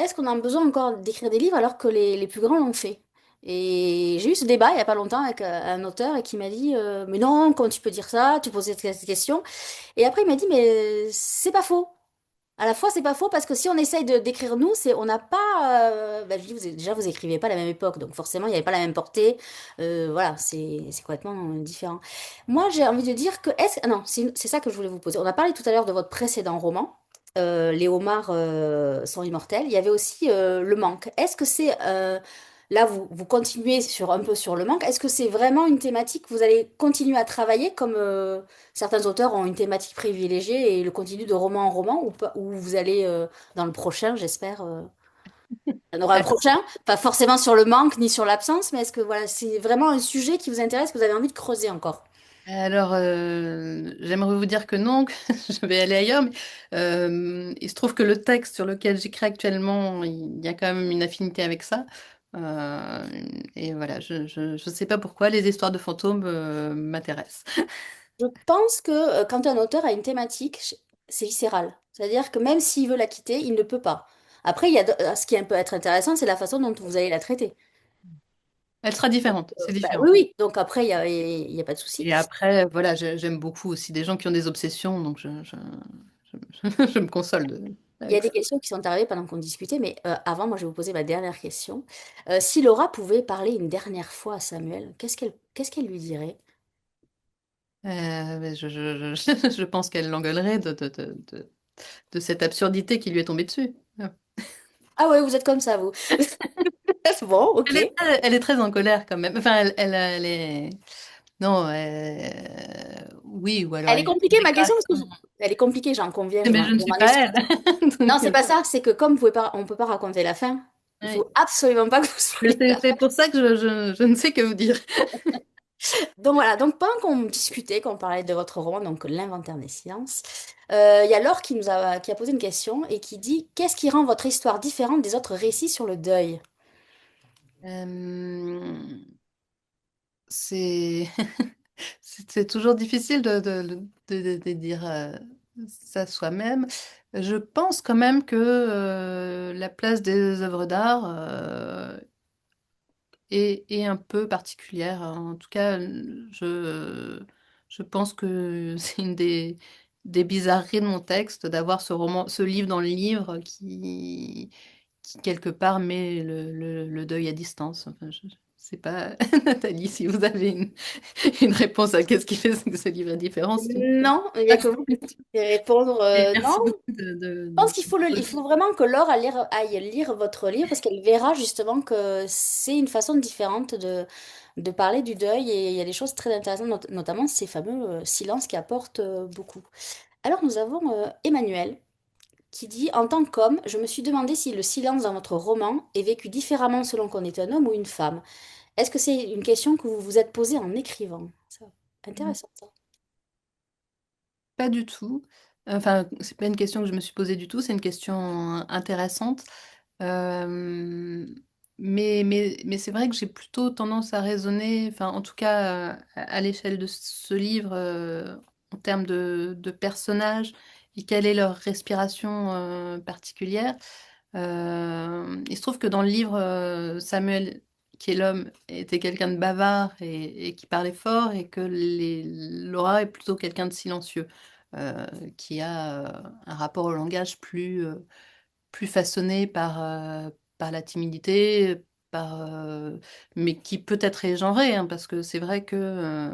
est-ce qu'on a besoin encore d'écrire des livres alors que les plus grands l'ont fait? Et j'ai eu ce débat il y a pas longtemps avec un auteur et qui m'a dit, mais non, comment tu peux dire ça? Tu poses cette question. Et après, il m'a dit, mais c'est pas faux. À la fois, c'est pas faux parce que si on essaye de d'écrire nous, on n'a pas. Bah, je dis, déjà, vous écrivez pas à la même époque, donc forcément, il n'y avait pas la même portée. Voilà, c'est complètement différent. Moi, j'ai envie de dire que ah non, c'est ça que je voulais vous poser. On a parlé tout à l'heure de votre précédent roman. Les homards sont immortels. Il y avait aussi le manque. Est-ce que là, vous continuez un peu sur le manque. Est-ce que c'est vraiment une thématique que vous allez continuer à travailler comme certains auteurs ont une thématique privilégiée et le continuent de roman en roman ou pas, ou vous allez dans le prochain, j'espère. Il y en aura un prochain, pas forcément sur le manque ni sur l'absence, mais est-ce que voilà, c'est vraiment un sujet qui vous intéresse, que vous avez envie de creuser encore? Alors, j'aimerais vous dire que non, que je vais aller ailleurs, mais il se trouve que le texte sur lequel j'écris actuellement, il y a quand même une affinité avec ça. Euh, et voilà, je sais pas pourquoi les histoires de fantômes m'intéressent. Je pense que quand un auteur a une thématique, c'est viscéral. C'est-à-dire que même s'il veut la quitter, il ne peut pas. Après, ce qui peut être intéressant, c'est la façon dont vous allez la traiter. Elle sera différente, c'est Bah, différent. oui, oui. Donc après, il y a pas de souci. Et après, voilà, j'aime beaucoup aussi des gens qui ont des obsessions, donc je me console Il y a avec des ça. questions qui sont arrivées pendant qu'on discutait, mais avant, moi, je vais vous poser ma dernière question. Si Laura pouvait parler une dernière fois à Samuel, qu'est-ce qu'elle lui dirait? Mais je pense qu'elle l'engueulerait de cette absurdité qui lui est tombée dessus. Ah ouais, vous êtes comme ça, vous. Bon, ok. Elle est très en colère quand même. Enfin, elle est. Non, oui, ou alors Elle est elle est en compliquée, ma question, parce que déclaration. elle est compliquée, j'en conviens, Mais je ne je suis m'en pas elle. excuse. Donc, Non, c'est pas ça, c'est que comme on peut pas raconter la fin, il oui. faut absolument pas que vous Mais soyez c'est là. c'est pour ça que je ne sais que vous dire. Donc voilà, donc pendant qu'on discutait, qu'on parlait de votre roman, donc L'inventaire des silences, il y a Laure qui a posé une question et qui dit, qu'est-ce qui rend votre histoire différente des autres récits sur le deuil? Euh, c'est c'est toujours difficile de dire ça soi-même. Je pense quand même que la place des œuvres d'art est un peu particulière. En tout cas, je pense que c'est une des bizarreries de mon texte d'avoir ce livre dans le livre qui quelque part met le deuil à distance. Enfin, je sais pas, Nathalie, si vous avez une réponse à qu'est-ce qui fait que ce livre est différent, c'est une. Non, il n'y a que vous qui pouvez répondre. Et Non, merci beaucoup je pense il faut vraiment que Laure aille lire votre livre parce qu'elle verra justement que c'est une façon différente de parler du deuil et il y a des choses très intéressantes, notamment ces fameux silences qui apportent beaucoup. Alors nous avons Emmanuel qui dit, en tant qu'homme, je me suis demandé si le silence dans votre roman est vécu différemment selon qu'on est un homme ou une femme. Est-ce que c'est une question que vous vous êtes posée en écrivant? Ça, intéressant, ça. Pas du tout. Enfin, c'est pas une question que je me suis posée du tout, c'est une question intéressante. Euh, mais c'est vrai que j'ai plutôt tendance à raisonner, enfin, en tout cas, à l'échelle de ce livre, en termes de personnages et quelle est leur respiration particulière. Il se trouve que dans le livre, Samuel, qui est l'homme, était quelqu'un de bavard et qui parlait fort, et que Laura est plutôt quelqu'un de silencieux, qui a un rapport au langage plus façonné par la timidité, mais qui peut être genré, hein, parce que c'est vrai que,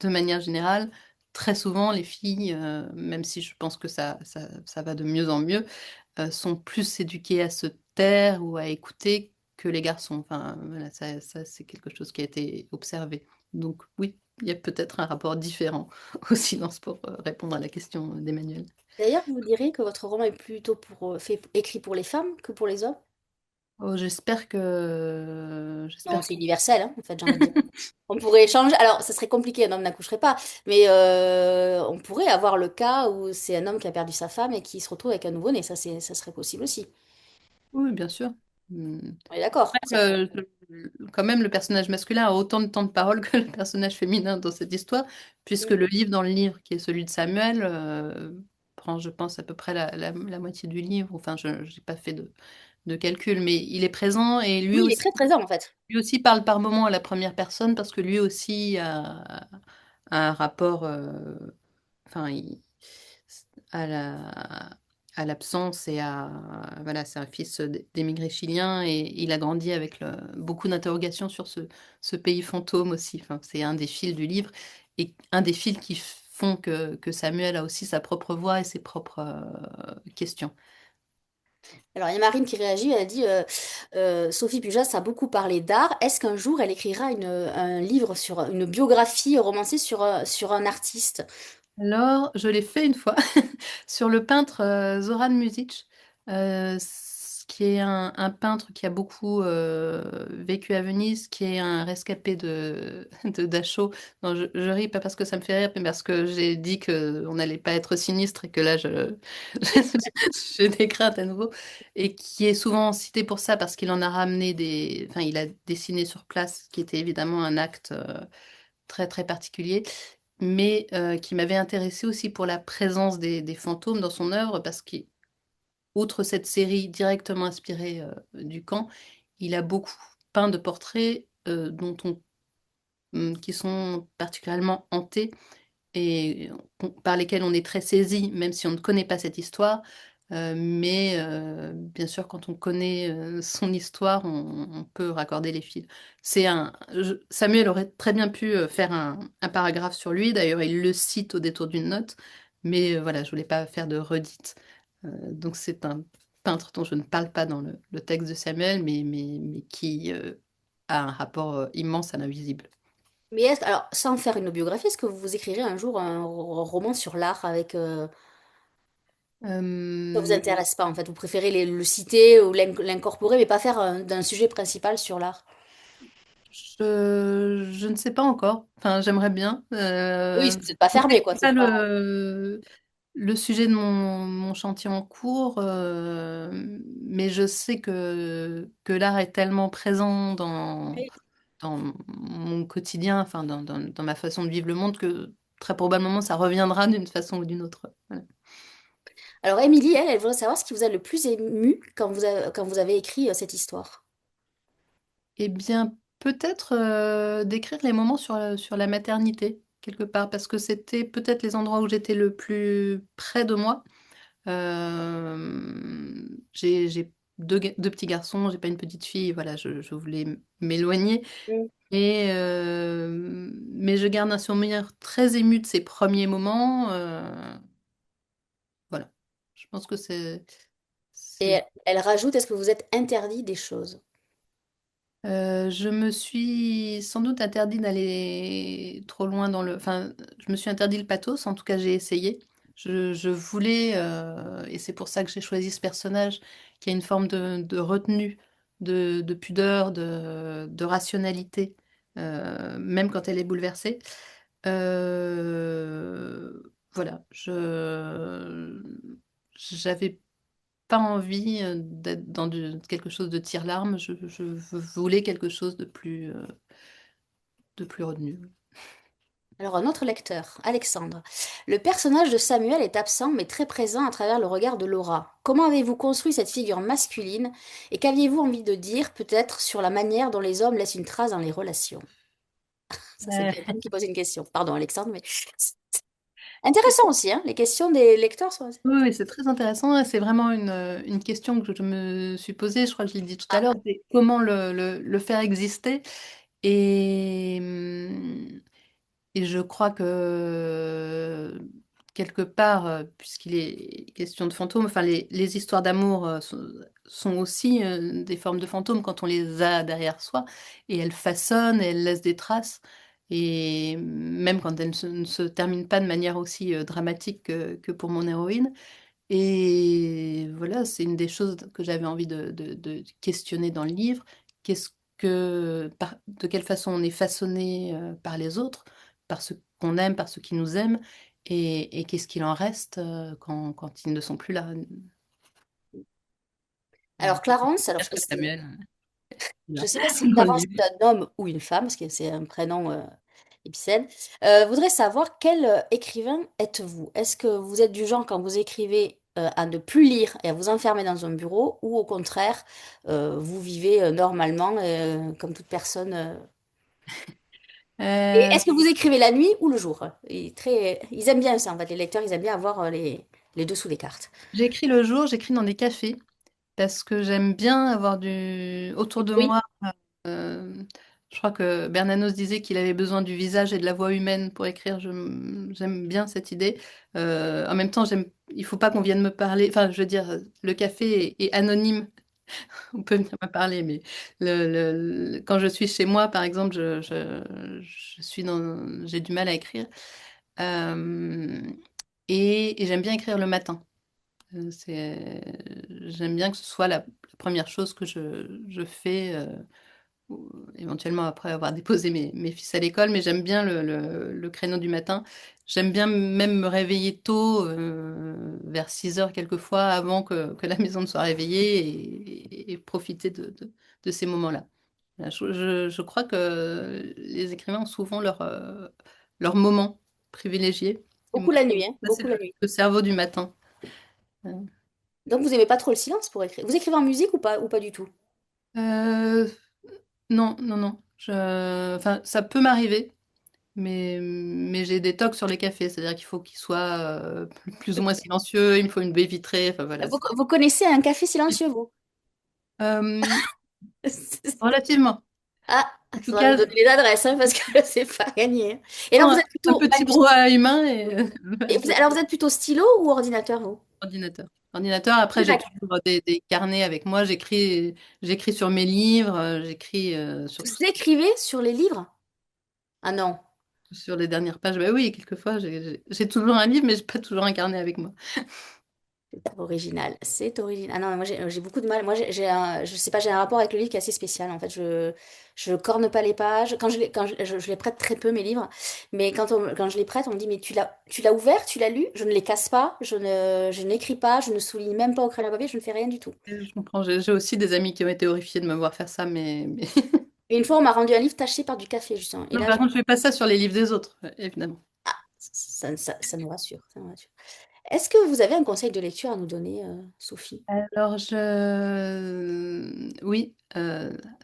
de manière générale, très souvent, les filles, même si je pense que ça va de mieux en mieux, sont plus éduqués à se taire ou à écouter que les garçons. Enfin, voilà, ça c'est quelque chose qui a été observé. Donc oui, il y a peut-être un rapport différent au silence pour répondre à la question d'Emmanuel. D'ailleurs, vous direz que votre roman est plutôt écrit pour les femmes que pour les hommes? Oh, Non, j'espère c'est que universel, hein, en fait, j'ai envie de dire. On pourrait échanger. Alors, ça serait compliqué, un homme n'accoucherait pas, mais on pourrait avoir le cas où c'est un homme qui a perdu sa femme et qui se retrouve avec un nouveau-né. Ça serait possible aussi. oui, bien sûr. Hmm. On est d'accord. Quand même, le personnage masculin a autant de temps de parole que le personnage féminin dans cette histoire, puisque Mm. le livre, qui est celui de Samuel, prend, je pense, à peu près la moitié du livre. Enfin, je n'ai pas fait de calcul, mais il est présent, et Oui, il est très présent, en fait. lui aussi parle par moment à la première personne, parce que lui aussi a un rapport, enfin, à à l'absence, voilà, c'est un fils d'émigrés chiliens, et il a grandi avec beaucoup d'interrogations sur ce pays fantôme aussi. Enfin, c'est un des fils du livre, et un des fils qui font que Samuel a aussi sa propre voix et ses propres questions. Alors, il y a Marine qui réagit, elle dit Sophie Pujas a beaucoup parlé d'art. Est-ce qu'un jour elle écrira un livre sur une biographie romancée sur un artiste? Alors, je l'ai fait une fois sur le peintre Zoran Muzic, qui est un peintre qui a beaucoup vécu à Venise, qui est un rescapé de Dachau. Non, je ris pas parce que ça me fait rire, mais parce que j'ai dit qu'on n'allait pas être sinistre, et que là, j'ai des craintes à nouveau. Et qui est souvent cité pour ça, parce qu'il en a ramené enfin, il a dessiné sur place, ce qui était évidemment un acte très très particulier, mais qui m'avait intéressée aussi pour la présence des fantômes dans son œuvre, parce qu'outre cette série directement inspirée du camp, il a beaucoup peint de portraits qui sont particulièrement hantés, et par lesquels on est très saisi, même si on ne connaît pas cette histoire. Mais bien sûr, quand on connaît son histoire, on peut raccorder les fils. Samuel aurait très bien pu faire un paragraphe sur lui. D'ailleurs, il le cite au détour d'une note. Mais voilà, je voulais pas faire de redite. Donc c'est un peintre dont je ne parle pas dans le texte de Samuel, mais qui a un rapport immense à l'invisible. Mais alors, sans faire une biographie, est-ce que vous écrirez un jour un roman sur l'art avec ça vous Euh, intéresse pas en fait? Vous préférez le citer ou l'incorporer, mais pas faire d'un sujet principal sur l'art? je ne sais pas encore. Enfin, j'aimerais bien. Oui, vous n'êtes pas fermé, quoi. C'est C'est pas pas. le sujet de mon chantier en cours, mais je sais que l'art est tellement présent Oui. dans mon quotidien, enfin, dans ma façon de vivre le monde, que très probablement ça reviendra d'une façon ou d'une autre. Voilà. Alors, Émilie, elle voudrait savoir ce qui vous a le plus ému quand vous avez écrit cette histoire. Eh bien, peut-être décrire les moments sur la maternité, quelque part, parce que c'était peut-être les endroits où j'étais le plus près de moi. J'ai deux petits garçons, j'ai pas une petite fille, voilà, je voulais m'éloigner. Mm. Mais je garde un souvenir très ému de ces premiers moments. Voilà, je pense que Et c'est elle rajoute, est-ce que vous êtes interdit des choses? Je me suis sans doute interdit d'aller trop loin dans le... Enfin, je me suis interdit le pathos, en tout cas j'ai essayé. Je voulais, et c'est pour ça que j'ai choisi ce personnage, qui a une forme de retenue, de pudeur, de rationalité, même quand elle est bouleversée. Voilà, j'avais pas envie d'être dans quelque chose de tire-larme. Je voulais quelque chose de plus retenu. Alors, un autre lecteur, Alexandre. Le personnage de Samuel est absent mais très présent à travers le regard de Laura. Comment avez-vous construit cette figure masculine et qu'aviez-vous envie de dire peut-être sur la manière dont les hommes laissent une trace dans les relations? Ça, c'est Euh, Gaëtan qui pose une question. Pardon, Alexandre, mais c'est intéressant aussi, hein. Les questions des lecteurs sont assez Oui, oui, c'est intéressantes. très intéressant. C'est vraiment une question que je me suis posée. Je crois que je l'ai dit tout à Ah, l'heure. C'est comment le faire exister. Et, et je crois que quelque part, puisqu'il est question de fantômes, enfin les histoires d'amour sont aussi des formes de fantômes quand on les a derrière soi. Et elles façonnent, et elles laissent des traces. Et même quand elles ne se terminent pas de manière aussi dramatique que pour mon héroïne. Et voilà, c'est une des choses que j'avais envie de questionner dans le livre. De quelle façon on est façonné par les autres, par ceux qu'on aime, par ceux qui nous aiment, et qu'est-ce qu'il en reste quand ils ne sont plus là. alors, Clarence, alors J'espère que Samuel est je là ne sais pas si dans le Clarence livre. est un homme ou une femme, parce que c'est un prénom épicène, voudrait savoir quel écrivain êtes-vous? Est-ce que vous êtes du genre, quand vous écrivez, à ne plus lire et à vous enfermer dans un bureau, ou au contraire, vous vivez normalement, comme toute personne Et Euh, est-ce que vous écrivez la nuit ou le jour? Ils aiment bien ça, en fait, les lecteurs, ils aiment bien avoir les dessous des cartes. j'écris le jour, j'écris dans des cafés, parce que j'aime bien avoir autour de Oui. moi. Euh, je crois que Bernanos disait qu'il avait besoin du visage et de la voix humaine pour écrire. J'aime bien cette idée. En même temps, il faut pas qu'on vienne me parler. Enfin, je veux dire, le café est anonyme. On peut venir me parler, mais quand je suis chez moi, par exemple, j'ai du mal à écrire. Euh, et j'aime bien écrire le matin. J'aime bien que ce soit la première chose que je fais. Ou éventuellement après avoir déposé mes fils à l'école, mais j'aime bien le créneau du matin. J'aime bien même me réveiller tôt, vers 6 heures quelquefois, avant que la maison ne soit réveillée, et profiter de ces moments-là. Voilà, je crois que les écrivains ont souvent leur moment privilégié. Et moi, Beaucoup la nuit, hein, ça, c'est beaucoup la nuit. le cerveau du matin. Donc vous aimez pas trop le silence pour écrire. Vous écrivez en musique ou pas du tout? Euh, non, non, non. Enfin, ça peut m'arriver. Mais j'ai des tocs sur les cafés, c'est-à-dire qu'il faut qu'ils soient plus ou moins silencieux, il me faut une baie vitrée, enfin voilà. Vous connaissez un café silencieux, vous? Euh, relativement. Ah, En il tout faudra me cas, donner les adresses, hein, parce que c'est pas gagné, hein. Et alors vous un, êtes un plutôt petit brouhaha humain et alors vous êtes plutôt stylo ou ordinateur, vous? ordinateur. Ordinateur, après j'ai D'accord. toujours des carnets avec moi, j'écris sur mes livres, j'écris sur tout Vous écrivez sur les livres? Ah non. sur les dernières pages. Bah oui, quelquefois j'ai toujours un livre, mais j'ai pas toujours un carnet avec moi. C'est original, c'est original. Ah non, moi j'ai beaucoup de mal. Moi je sais pas, j'ai un rapport avec le livre qui est assez spécial. En fait, je corne pas les pages. Quand je les prête très peu mes livres, mais quand je les prête, on me dit mais tu l'as ouvert, tu l'as lu? Je ne les casse pas, je n'écris pas, je ne souligne même pas au crayon à papier, je ne fais rien du tout. Je comprends, j'ai aussi des amis qui ont été horrifiés de me voir faire ça, mais... Et une fois, on m'a rendu un livre taché par du café justement. Et Non, là, par contre, je fais pas ça sur les livres des autres, évidemment. ça nous rassure, ça nous rassure. Est-ce que vous avez un conseil de lecture à nous donner, Sophie? Alors, oui,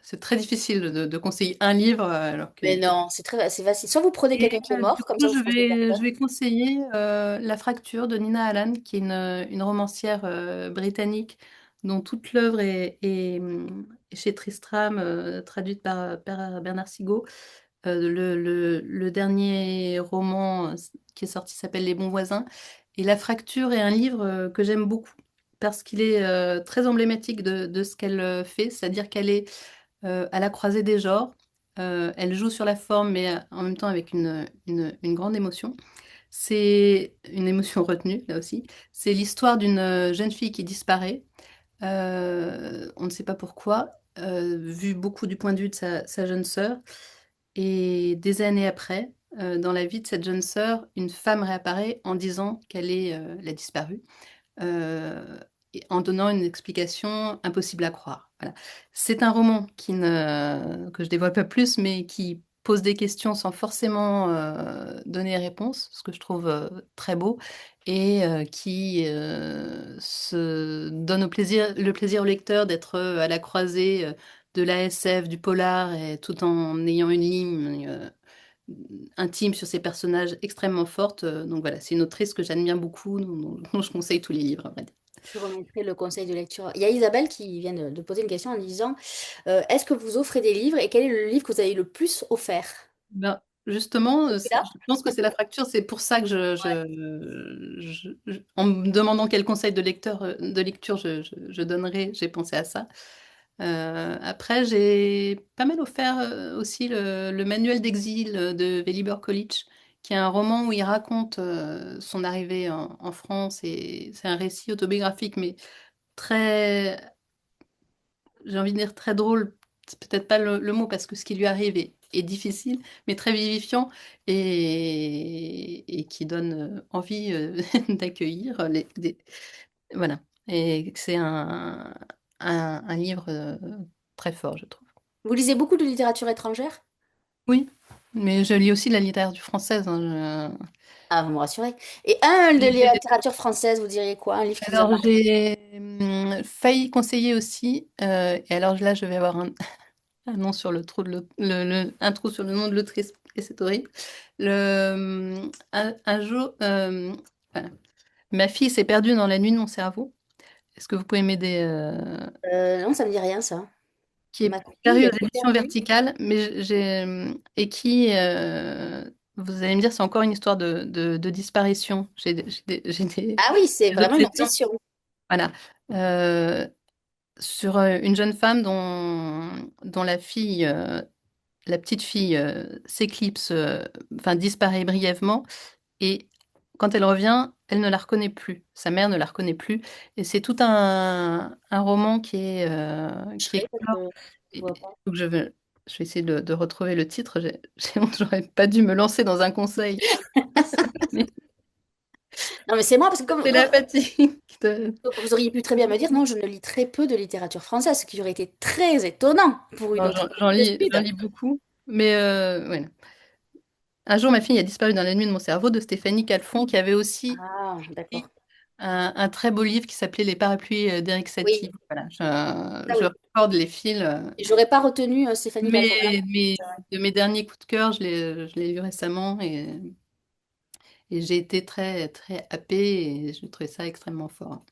c'est très difficile de conseiller un livre, alors Mais que... non, c'est facile. Soit vous prenez Et quelqu'un qui est du mort, comme coup, ça vous changez je personne. vais conseiller La Fracture de Nina Allan, qui est une romancière britannique dont toute l'œuvre est chez Tristram, traduite par Bernard Sigaud. Le dernier roman qui est sorti s'appelle Les Bons Voisins. Et La Fracture est un livre que j'aime beaucoup parce qu'il est très emblématique de ce qu'elle fait, c'est-à-dire qu'elle est à la croisée des genres. Elle joue sur la forme, mais en même temps avec une grande émotion. C'est une émotion retenue, là aussi. C'est l'histoire d'une jeune fille qui disparaît. On ne sait pas pourquoi, vu beaucoup du point de vue de sa jeune sœur. Et des années après, dans la vie de cette jeune sœur, une femme réapparaît en disant qu'elle est la disparue, euh, et en donnant une explication impossible à croire. Voilà. C'est un roman que je dévoile pas plus, mais qui pose des questions sans forcément donner réponse, ce que je trouve très beau, et qui se donne le plaisir au lecteur d'être à la croisée de la SF, du polar, et tout en ayant une ligne intime sur ces personnages extrêmement forte. Donc voilà, c'est une autrice que j'admire beaucoup, dont je conseille tous les livres, à vrai dire. Je remettrai le conseil de lecture. Il y a Isabelle qui vient de poser une question en disant est-ce que vous offrez des livres et quel est le livre que vous avez le plus offert? Ben, justement, Celui-là. je pense que c'est la fracture, c'est pour ça que en me demandant quel conseil de lecture je donnerais, j'ai pensé à ça. Après, j'ai pas mal offert aussi le Manuel d'exil de Velibor Kolic, qui est un roman où il raconte son arrivée en France, et c'est un récit autobiographique, mais très, j'ai envie de dire très drôle, c'est peut-être pas le mot parce que ce qui lui arrive est difficile, mais très vivifiant, et qui donne envie d'accueillir voilà. Et c'est un livre très fort, je trouve. Vous lisez beaucoup de littérature étrangère? Oui, mais je lis aussi la littérature française, hein. Ah, vous me rassurez. Et un de J'ai- littérature française, vous diriez quoi? Un livre qui vous a Alors, marqué? j'ai failli conseiller aussi, et alors là, je vais avoir un nom sur le trou de un trou sur le nom de l'autrice, et c'est horrible. Un jour, voilà. Ma fille s'est perdue dans la nuit de mon cerveau. Est-ce que vous pouvez m'aider Non, ça me dit rien, ça. qui est Ma paru fille aux s'est éditions perdue. Verticales, mais et qui, vous allez me dire, c'est encore une histoire de disparition. J'ai des Ah oui, c'est des vraiment une obsessions. obsession. Voilà. Euh, sur une jeune femme dont la petite fille s'éclipse, enfin disparaît brièvement, et quand elle revient, elle ne la reconnaît plus. Sa mère ne la reconnaît plus, et c'est tout un roman Je qui serais, parce explore. que je Et- vois pas. donc je vais essayer de retrouver le titre. J'ai honte, j'aurais pas dû me lancer dans un conseil. Mais Non, mais c'est moi, parce que c'est la fatigue. vous auriez pu très bien me dire, non, je ne lis très peu de littérature française, ce qui aurait été très étonnant pour une Non, autrice de j'en Sud. lis beaucoup, mais ouais. Un jour, ma fille a disparu dans la nuit de mon cerveau, de Stéphanie Calfon, qui avait aussi Ah, d'accord. un très beau livre qui s'appelait Les parapluies d'Éric Oui, Satie. Voilà, ça je oui. recorde les fils. Et j'aurais pas retenu Stéphanie Calfon. Ah, c'est vrai. De mes derniers coups de cœur, je l'ai lu récemment, et j'ai été très, très happée, et je trouvais ça extrêmement fort.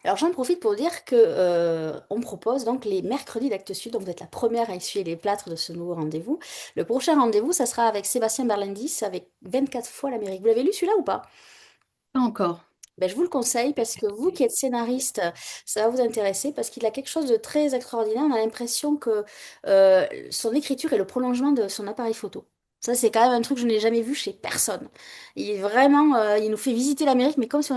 Alors j'en profite pour dire que on propose donc les mercredis d'Actes Sud, donc vous êtes la première à essuyer les plâtres de ce nouveau rendez-vous. Le prochain rendez-vous, ça sera avec Sébastien Berlindis, avec 24 fois l'Amérique. Vous l'avez lu celui-là ou pas? Pas encore. Ben, je vous le conseille parce que vous qui êtes scénariste, ça va vous intéresser parce qu'il a quelque chose de très extraordinaire. On a l'impression que son écriture est le prolongement de son appareil photo. Ça, c'est quand même un truc que je n'ai jamais vu chez personne. Il est vraiment, il nous fait visiter l'Amérique, mais comme si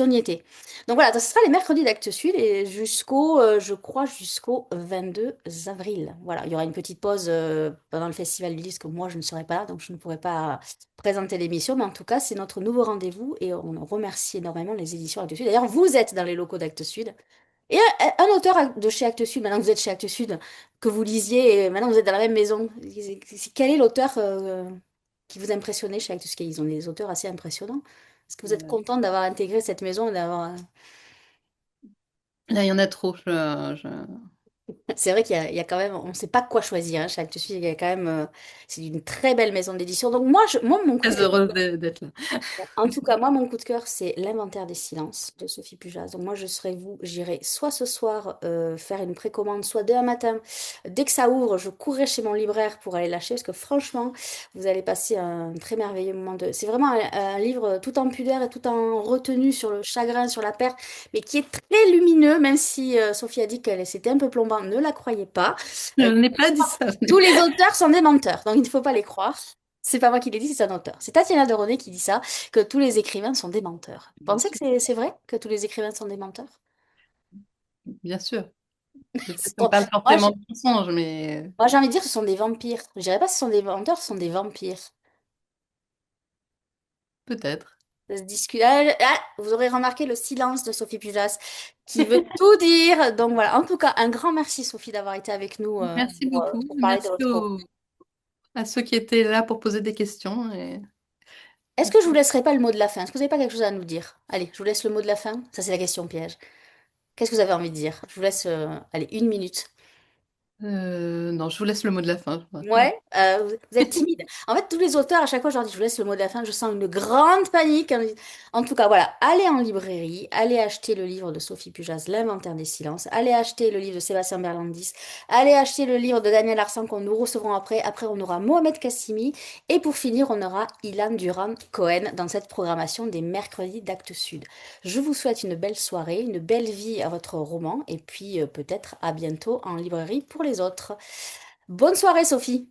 on y était. Donc voilà, ce sera les mercredis d'Actes Sud et je crois, jusqu'au 22 avril. Voilà, il y aura une petite pause pendant le Festival du Livre, que moi, je ne serai pas là, donc je ne pourrai pas présenter l'émission, mais en tout cas, c'est notre nouveau rendez-vous et on remercie énormément les éditions Actes Sud. D'ailleurs, vous êtes dans les locaux d'Actes Sud. Et un auteur de chez Actes Sud, maintenant que vous êtes chez Actes Sud, que vous lisiez, et maintenant vous êtes dans la même maison, quel est l'auteur qui vous impressionnait chez Actes Sud? Ils ont des auteurs assez impressionnants. Est-ce que vous êtes content d'avoir intégré cette maison et d'avoir... Là, il y en a trop. C'est vrai il y a quand même, on ne sait pas quoi choisir hein, chez Actes Sud. Il y a quand même, c'est une très belle maison d'édition. Donc moi, mon coup de Très cœur. heureuse d'être là. En tout cas, moi, mon coup de cœur, c'est L'inventaire des silences de Sophie Pujas. Donc moi, je serai vous, j'irai soit ce soir faire une précommande, soit demain matin. Dès que ça ouvre, je courrai chez mon libraire pour aller l'acheter parce que franchement, vous allez passer un très merveilleux moment de... C'est vraiment un livre tout en pudeur et tout en retenue sur le chagrin, sur la perte, mais qui est très lumineux, même si Sophie a dit qu'elle c'était un peu plombant, ne la croyez pas. Je Euh, n'ai pas dit ça. Tous les auteurs sont des menteurs, donc il ne faut pas les croire. C'est pas moi qui l'ai dit, c'est un auteur. C'est Tatiana de René qui dit ça, que tous les écrivains sont des menteurs. Vous pensez que c'est vrai que tous les écrivains sont des menteurs? Bien sûr. Peut-être qu'on Bon, parle moi, forcément de mensonges, mais moi, j'ai envie de dire que ce sont des vampires. Je dirais pas que ce sont des menteurs, ce sont des vampires. peut-être. Ça se discute. Vous aurez remarqué le silence de Sophie Pujas qui veut tout dire. Donc voilà, en tout cas, un grand merci Sophie d'avoir été avec nous Merci beaucoup. pour parler de Merci votre roman. à ceux qui étaient là pour poser des questions. Est-ce que je vous laisserai pas le mot de la fin? Est-ce que vous n'avez pas quelque chose à nous dire? Allez, je vous laisse le mot de la fin. Ça, c'est la question piège. Qu'est-ce que vous avez envie de dire? Je vous laisse, allez, 1 minute. Non, je vous laisse le mot de la fin. Ouais, vous êtes timide. En fait, tous les auteurs, à chaque fois, je leur dis, je vous laisse le mot de la fin, je sens une grande panique. En tout cas, voilà, allez en librairie, allez acheter le livre de Sophie Pujas, L'inventaire des silences, allez acheter le livre de Sébastien Berlandis, allez acheter le livre de Daniel Arsan qu'on nous recevrons après. Après, on aura Mohamed Kassimi. Et pour finir, on aura Ilan Duran Cohen dans cette programmation des mercredis d'Actes Sud. Je vous souhaite une belle soirée, une belle vie à votre roman, et puis peut-être à bientôt en librairie pour les autres. Bonne soirée, Sophie.